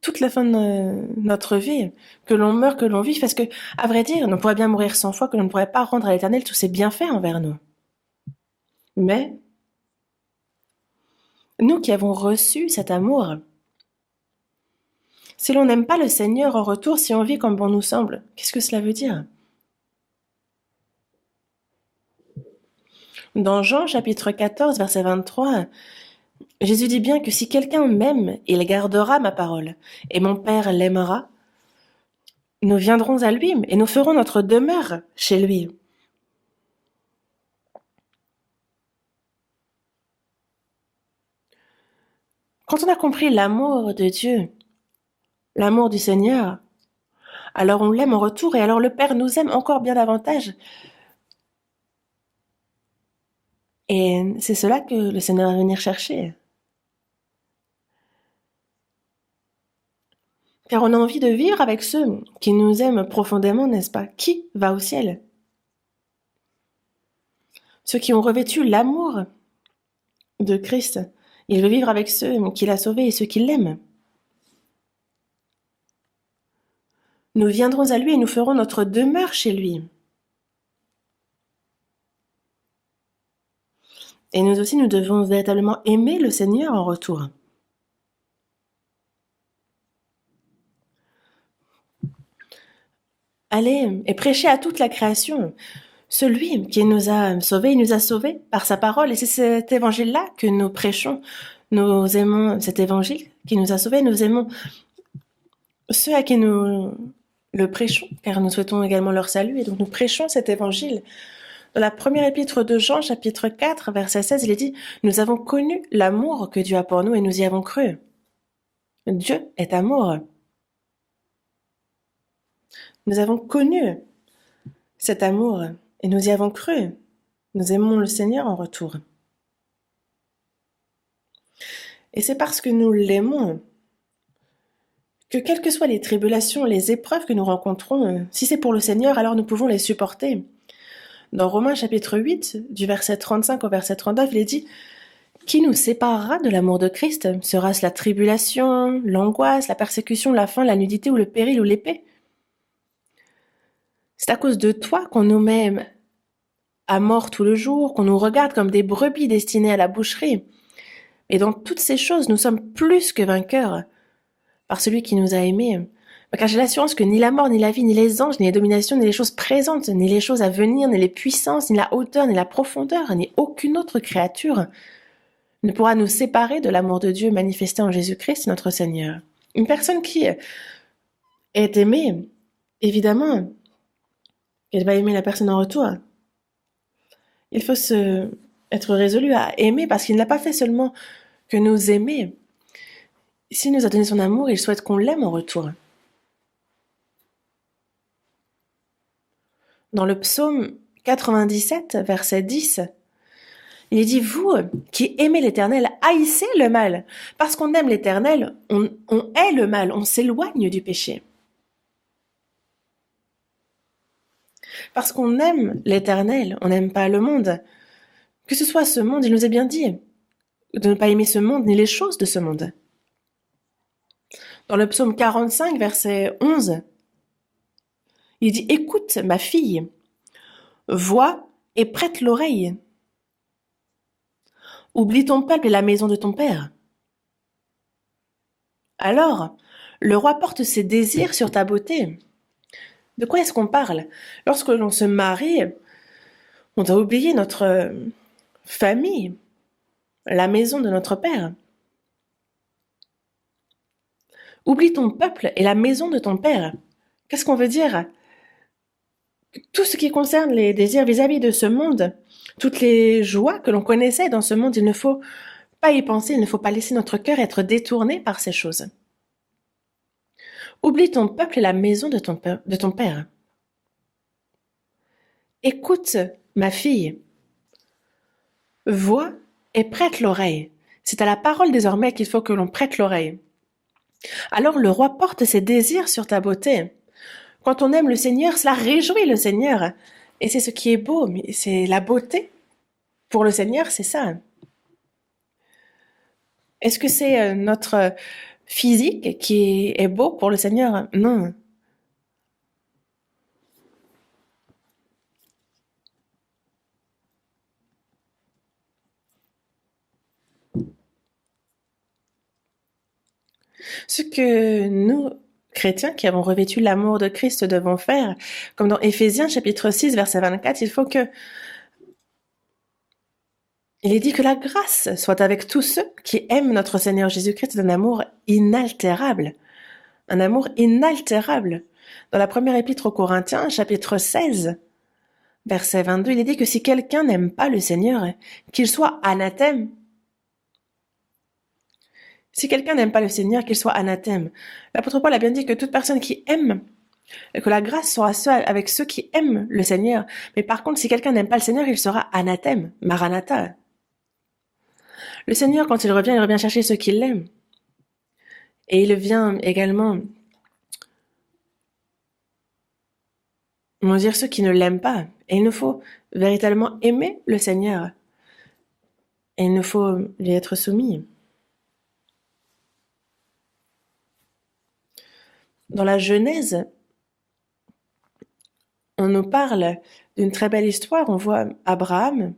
toute la fin de notre vie, que l'on meure, que l'on vive, parce que, à vrai dire, on pourrait bien mourir 100 fois, que l'on ne pourrait pas rendre à l'Éternel tous ses bienfaits envers nous. Mais, nous qui avons reçu cet amour, si l'on n'aime pas le Seigneur en retour, si on vit comme bon nous semble, qu'est-ce que cela veut dire? Dans Jean chapitre 14, verset 23, Jésus dit bien que si quelqu'un m'aime, il gardera ma parole, et mon Père l'aimera. Nous viendrons à lui et nous ferons notre demeure chez lui. Quand on a compris l'amour de Dieu, l'amour du Seigneur, alors on l'aime en retour et alors le Père nous aime encore bien davantage. Et c'est cela que le Seigneur va venir chercher. Car on a envie de vivre avec ceux qui nous aiment profondément, n'est-ce pas? Qui va au ciel? Ceux qui ont revêtu l'amour de Christ. Il veut vivre avec ceux qu'il a sauvés et ceux qui l'aiment. Nous viendrons à lui et nous ferons notre demeure chez lui. Et nous aussi, nous devons véritablement aimer le Seigneur en retour. Allez et prêchez à toute la création. Celui qui nous a sauvés, il nous a sauvés par sa parole. Et c'est cet évangile-là que nous prêchons. Nous aimons cet évangile qui nous a sauvés. Nous aimons ceux à qui nous le prêchons, car nous souhaitons également leur salut. Et donc nous prêchons cet évangile. Dans la première épître de Jean, chapitre 4, verset 16, il est dit « Nous avons connu l'amour que Dieu a pour nous et nous y avons cru. » Dieu est amour. Nous avons connu cet amour et nous y avons cru. Nous aimons le Seigneur en retour. Et c'est parce que nous l'aimons que quelles que soient les tribulations, les épreuves que nous rencontrons, si c'est pour le Seigneur, alors nous pouvons les supporter. Dans Romains chapitre 8, du verset 35 au verset 39, il est dit « Qui nous séparera de l'amour de Christ? Sera-ce la tribulation, l'angoisse, la persécution, la faim, la nudité ou le péril ou l'épée ?» C'est à cause de toi qu'on nous met à mort tout le jour, qu'on nous regarde comme des brebis destinées à la boucherie. Et dans toutes ces choses, nous sommes plus que vainqueurs par celui qui nous a aimés. Car j'ai l'assurance que ni la mort, ni la vie, ni les anges, ni les dominations, ni les choses présentes, ni les choses à venir, ni les puissances, ni la hauteur, ni la profondeur, ni aucune autre créature ne pourra nous séparer de l'amour de Dieu manifesté en Jésus-Christ, notre Seigneur. Une personne qui est aimée, évidemment, elle va aimer la personne en retour. Il faut être résolu à aimer parce qu'il n'a pas fait seulement que nous aimer. S'il nous a donné son amour, il souhaite qu'on l'aime en retour. Dans le psaume 97, verset 10, il est dit « Vous qui aimez l'Éternel, haïssez le mal. Parce qu'on aime l'Éternel, on hait le mal, on s'éloigne du péché. » Parce qu'on aime l'Éternel, on n'aime pas le monde. Que ce soit ce monde, il nous est bien dit de ne pas aimer ce monde ni les choses de ce monde. Dans le psaume 45, verset 11, il dit « Écoute, ma fille, vois et prête l'oreille. Oublie ton peuple et la maison de ton père. » Alors, le roi porte ses désirs sur ta beauté. De quoi est-ce qu'on parle? Lorsque l'on se marie, on doit oublier notre famille, la maison de notre père. Oublie ton peuple et la maison de ton père. Qu'est-ce qu'on veut dire? Tout ce qui concerne les désirs vis-à-vis de ce monde, toutes les joies que l'on connaissait dans ce monde, il ne faut pas y penser, il ne faut pas laisser notre cœur être détourné par ces choses. Oublie ton peuple et la maison de ton père. Écoute, ma fille, vois et prête l'oreille. C'est à la parole désormais qu'il faut que l'on prête l'oreille. Alors le roi porte ses désirs sur ta beauté. Quand on aime le Seigneur, cela réjouit le Seigneur. Et c'est ce qui est beau, mais c'est la beauté. Pour le Seigneur, c'est ça. Est-ce que c'est notre physique qui est beau pour le Seigneur? Non. Ce que nous, chrétiens qui avons revêtu l'amour de Christ, devons faire, comme dans Éphésiens chapitre 6, verset 24, il faut que il est dit que la grâce soit avec tous ceux qui aiment notre Seigneur Jésus-Christ d'un amour inaltérable. Un amour inaltérable. Dans la première épître aux Corinthiens, chapitre 16, verset 22, il est dit que si quelqu'un n'aime pas le Seigneur, qu'il soit anathème. Si quelqu'un n'aime pas le Seigneur, qu'il soit anathème. L'apôtre Paul a bien dit que toute personne qui aime, que la grâce sera avec ceux qui aiment le Seigneur. Mais par contre, si quelqu'un n'aime pas le Seigneur, il sera anathème, maranatha. Le Seigneur, quand il revient chercher ceux qui l'aiment. Et il vient également dire ceux qui ne l'aiment pas. Et il nous faut véritablement aimer le Seigneur. Et il nous faut lui être soumis. Dans la Genèse, on nous parle d'une très belle histoire. On voit Abraham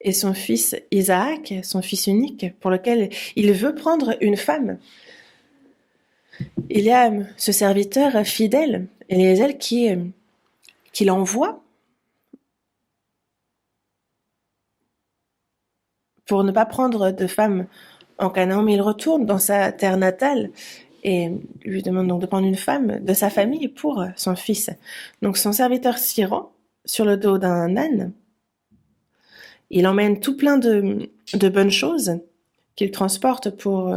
et son fils Isaac, son fils unique, pour lequel il veut prendre une femme. Il y a ce serviteur fidèle, Eliezer, qui l'envoie pour ne pas prendre de femme en Canaan, mais il retourne dans sa terre natale et lui demande donc de prendre une femme de sa famille pour son fils. Donc son serviteur s'y rend sur le dos d'un âne. Il emmène tout plein de bonnes choses qu'il transporte pour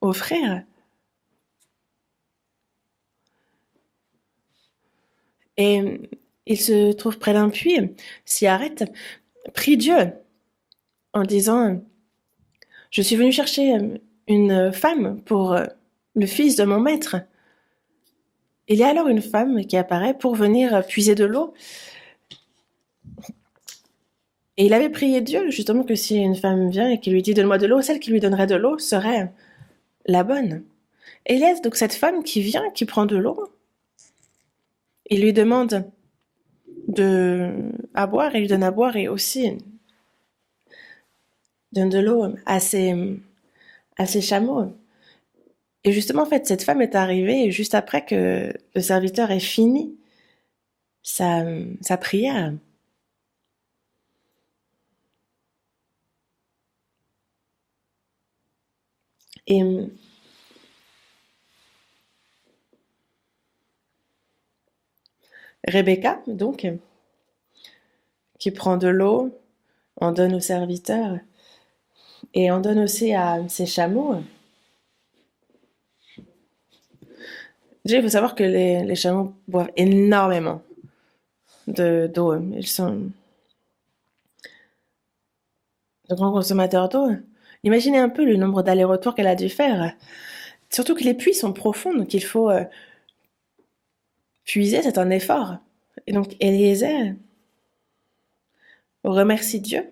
offrir. Et il se trouve près d'un puits, s'y arrête, prie Dieu en disant « Je suis venu chercher une femme pour le fils de mon maître. » Il y a alors une femme qui apparaît pour venir puiser de l'eau. Et il avait prié Dieu, justement, que si une femme vient et qui lui dit « Donne-moi de l'eau », celle qui lui donnerait de l'eau serait la bonne. Et il y a donc cette femme qui vient, qui prend de l'eau. Il lui demande à boire, et lui donne à boire, et aussi donne de l'eau à ses chameaux. Et justement, en fait, cette femme est arrivée juste après que le serviteur ait fini sa prière. Et Rebecca, donc, qui prend de l'eau, en donne au serviteur et en donne aussi à ses chameaux. Déjà, il faut savoir que les chameaux boivent énormément d'eau. Ils sont de grands consommateurs d'eau. Imaginez un peu le nombre d'allers-retours qu'elle a dû faire. Surtout que les puits sont profonds, donc il faut puiser, c'est un effort. Et donc Eliezer remercie Dieu,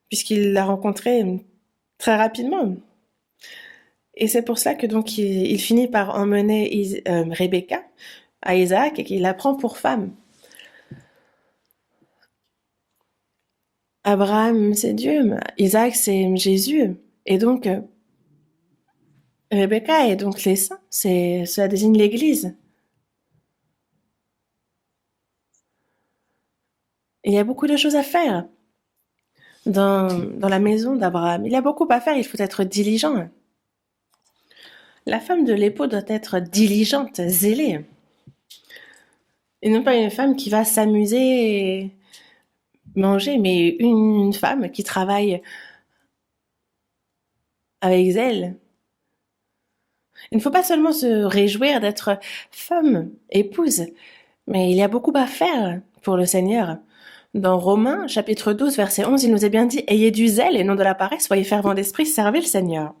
puisqu'il l'a rencontré très rapidement. Et c'est pour cela que donc il finit par emmener Rebecca à Isaac et qu'il la prend pour femme. Abraham, c'est Dieu, Isaac, c'est Jésus. Et donc, Rebecca est donc les saints, cela désigne l'Église. Il y a beaucoup de choses à faire dans la maison d'Abraham. Il y a beaucoup à faire, il faut être diligent. La femme de l'époux doit être diligente, zélée. Et non pas une femme qui va s'amuser et manger, mais une femme qui travaille avec zèle. Il ne faut pas seulement se réjouir d'être femme, épouse, mais il y a beaucoup à faire pour le Seigneur. Dans Romains, chapitre 12, verset 11, il nous est bien dit « Ayez du zèle et non de la paresse, soyez fervents d'esprit, servez le Seigneur. »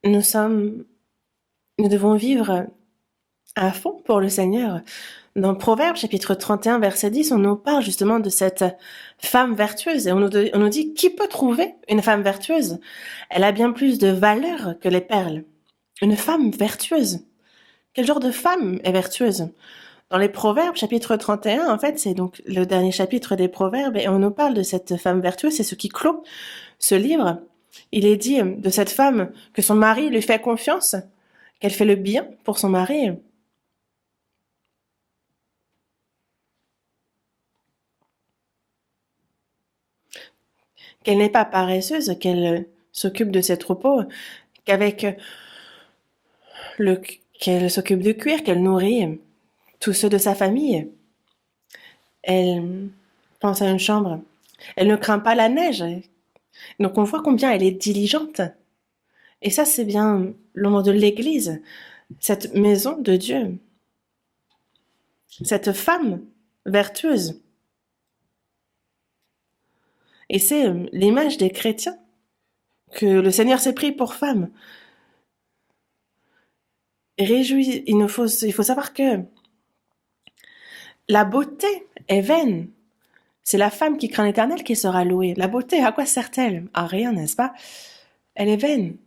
Nous devons vivre à fond pour le Seigneur. Dans Proverbes, chapitre 31, verset 10, on nous parle justement de cette femme vertueuse. Et on nous dit, qui peut trouver une femme vertueuse? Elle a bien plus de valeur que les perles. Une femme vertueuse. Quel genre de femme est vertueuse? Dans les Proverbes, chapitre 31, en fait, c'est donc le dernier chapitre des Proverbes, et on nous parle de cette femme vertueuse, c'est ce qui clôt ce livre. Il est dit de cette femme que son mari lui fait confiance, qu'elle fait le bien pour son mari. Qu'elle n'est pas paresseuse, qu'elle s'occupe de ses troupeaux, qu'elle s'occupe de cuire, qu'elle nourrit tous ceux de sa famille. Elle pense à une chambre. Elle ne craint pas la neige. Donc on voit combien elle est diligente. Et ça, c'est bien l'ombre de l'Église, cette maison de Dieu, cette femme vertueuse. Et c'est l'image des chrétiens que le Seigneur s'est pris pour femme. Il faut savoir que la beauté est vaine. C'est la femme qui craint l'Éternel qui sera louée. La beauté, à quoi sert-elle? À rien, n'est-ce pas? Elle est vaine.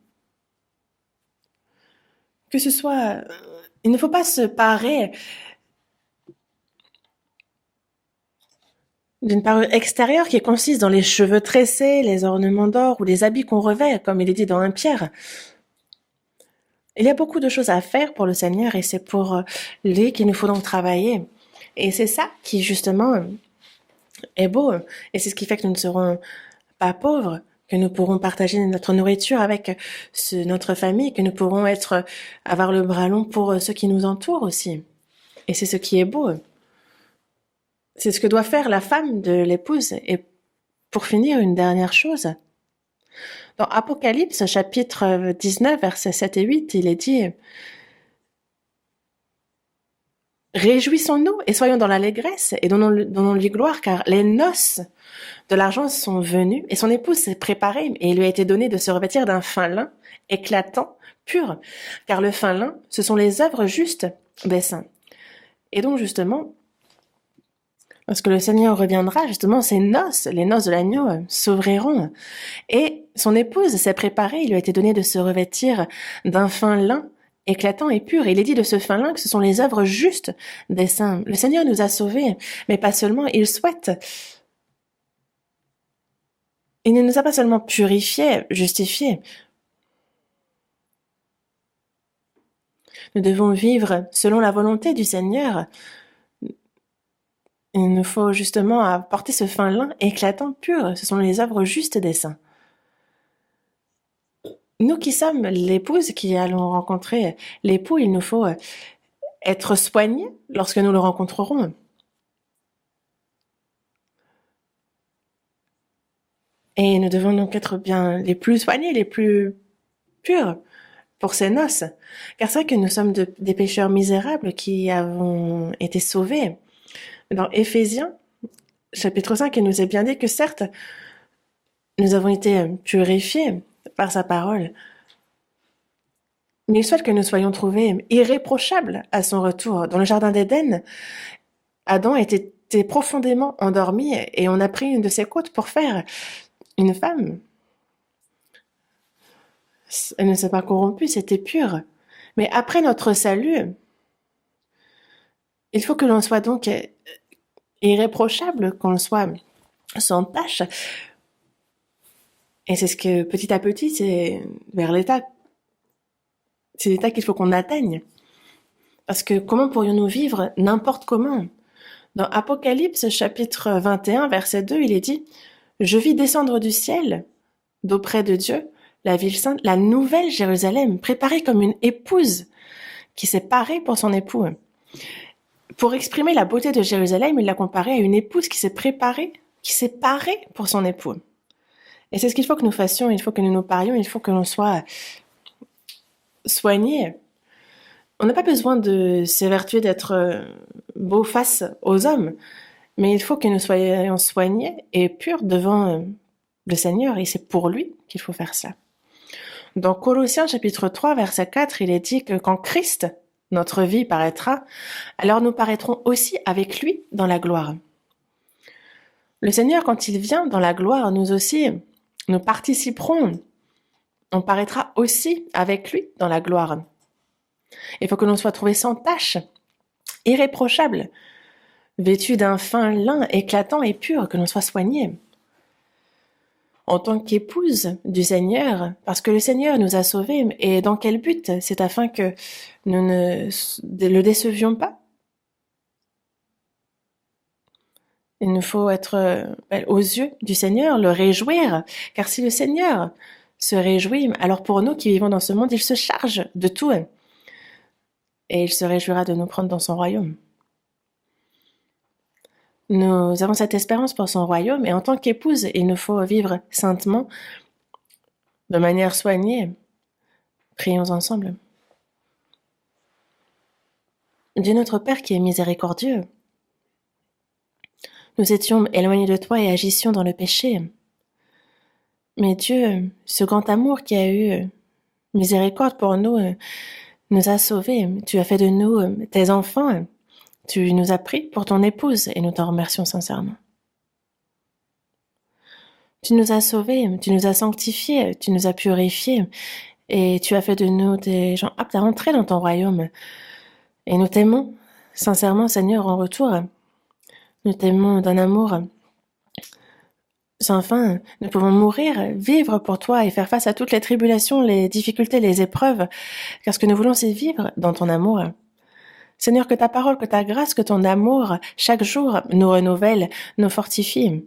Que ce soit... Il ne faut pas se parer d'une parure extérieure qui consiste dans les cheveux tressés, les ornements d'or ou les habits qu'on revêt, comme il est dit dans 1 Pierre. Il y a beaucoup de choses à faire pour le Seigneur et c'est pour lui qu'il nous faut donc travailler. Et c'est ça qui, justement, est beau. Et c'est ce qui fait que nous ne serons pas pauvres, que nous pourrons partager notre nourriture avec notre famille, que nous pourrons avoir le bras long pour ceux qui nous entourent aussi. Et c'est ce qui est beau. C'est ce que doit faire la femme de l'épouse. Et pour finir, une dernière chose. Dans Apocalypse, chapitre 19, versets 7 et 8, il est dit « Réjouissons-nous et soyons dans l'allégresse et donnons-lui gloire, car les noces de l'argent sont venues et son épouse s'est préparée et il lui a été donné de se revêtir d'un fin lin éclatant, pur, car le fin lin, ce sont les œuvres justes des saints. » Et donc justement, lorsque le Seigneur reviendra, justement, ces noces, les noces de l'agneau, s'ouvriront. Et son épouse s'est préparée, il lui a été donné de se revêtir d'un fin lin éclatant et pur. Et il est dit de ce fin lin que ce sont les œuvres justes des saints. Le Seigneur nous a sauvés, mais pas seulement, il souhaite. Il ne nous a pas seulement purifiés, justifiés. Nous devons vivre selon la volonté du Seigneur. Il nous faut justement apporter ce fin lin éclatant, pur. Ce sont les œuvres justes des saints. Nous qui sommes l'épouse, qui allons rencontrer l'époux, il nous faut être soignés lorsque nous le rencontrerons. Et nous devons donc être bien les plus soignés, les plus purs pour ces noces. Car c'est vrai que nous sommes des pécheurs misérables qui avons été sauvés. Dans Éphésiens, chapitre 5, il nous est bien dit que certes, nous avons été purifiés par sa parole, mais il souhaite que nous soyons trouvés irréprochables à son retour. Dans le jardin d'Éden, Adam était profondément endormi et on a pris une de ses côtes pour faire une femme. Elle ne s'est pas corrompue, c'était pur. Mais après notre salut, il faut que l'on soit donc irréprochable, qu'on soit sans tache. Et c'est ce que petit à petit, c'est l'état qu'il faut qu'on atteigne. Parce que comment pourrions-nous vivre n'importe comment? Dans Apocalypse chapitre 21, verset 2, il est dit « Je vis descendre du ciel, d'auprès de Dieu, la ville sainte, la nouvelle Jérusalem, préparée comme une épouse qui s'est parée pour son époux. » Pour exprimer la beauté de Jérusalem, il l'a comparée à une épouse qui s'est préparée, qui s'est parée pour son époux. Et c'est ce qu'il faut que nous fassions, il faut que nous nous parions, il faut que l'on soit soignés. On n'a pas besoin de s'évertuer d'être beau face aux hommes, mais il faut que nous soyons soignés et purs devant le Seigneur, et c'est pour lui qu'il faut faire ça. Dans Colossiens chapitre 3, verset 4, il est dit que quand Christ, notre vie, paraîtra, alors nous paraîtrons aussi avec lui dans la gloire. Le Seigneur, quand il vient dans la gloire, nous aussi, nous participerons. On paraîtra aussi avec lui dans la gloire. Il faut que l'on soit trouvé sans tache, irréprochable, vêtu d'un fin lin éclatant et pur, que l'on soit soigné. En tant qu'épouse du Seigneur, parce que le Seigneur nous a sauvés, et dans quel but? C'est afin que nous ne le décevions pas. Il nous faut être aux yeux du Seigneur, le réjouir, car si le Seigneur se réjouit, alors pour nous qui vivons dans ce monde, il se charge de tout, et il se réjouira de nous prendre dans son royaume. Nous avons cette espérance pour son royaume, et en tant qu'épouse, il nous faut vivre saintement, de manière soignée. Prions ensemble. Dieu notre Père qui est miséricordieux, nous étions éloignés de toi et agissions dans le péché. Mais Dieu, ce grand amour qui a eu miséricorde pour nous, nous a sauvés. Tu as fait de nous tes enfants. Tu nous as pris pour ton épouse et nous t'en remercions sincèrement. Tu nous as sauvés, tu nous as sanctifiés, tu nous as purifiés et tu as fait de nous des gens aptes à entrer dans ton royaume. Et nous t'aimons sincèrement, Seigneur, en retour. Nous t'aimons d'un amour sans fin. Nous pouvons mourir, vivre pour toi et faire face à toutes les tribulations, les difficultés, les épreuves, car ce que nous voulons, c'est vivre dans ton amour. Seigneur, que ta parole, que ta grâce, que ton amour, chaque jour, nous renouvelle, nous fortifie.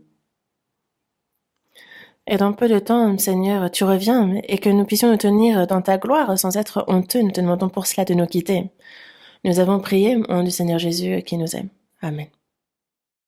Et dans peu de temps, Seigneur, tu reviens et que nous puissions nous tenir dans ta gloire sans être honteux. Nous te demandons pour cela de nous quitter. Nous avons prié au nom du Seigneur Jésus qui nous aime. Amen.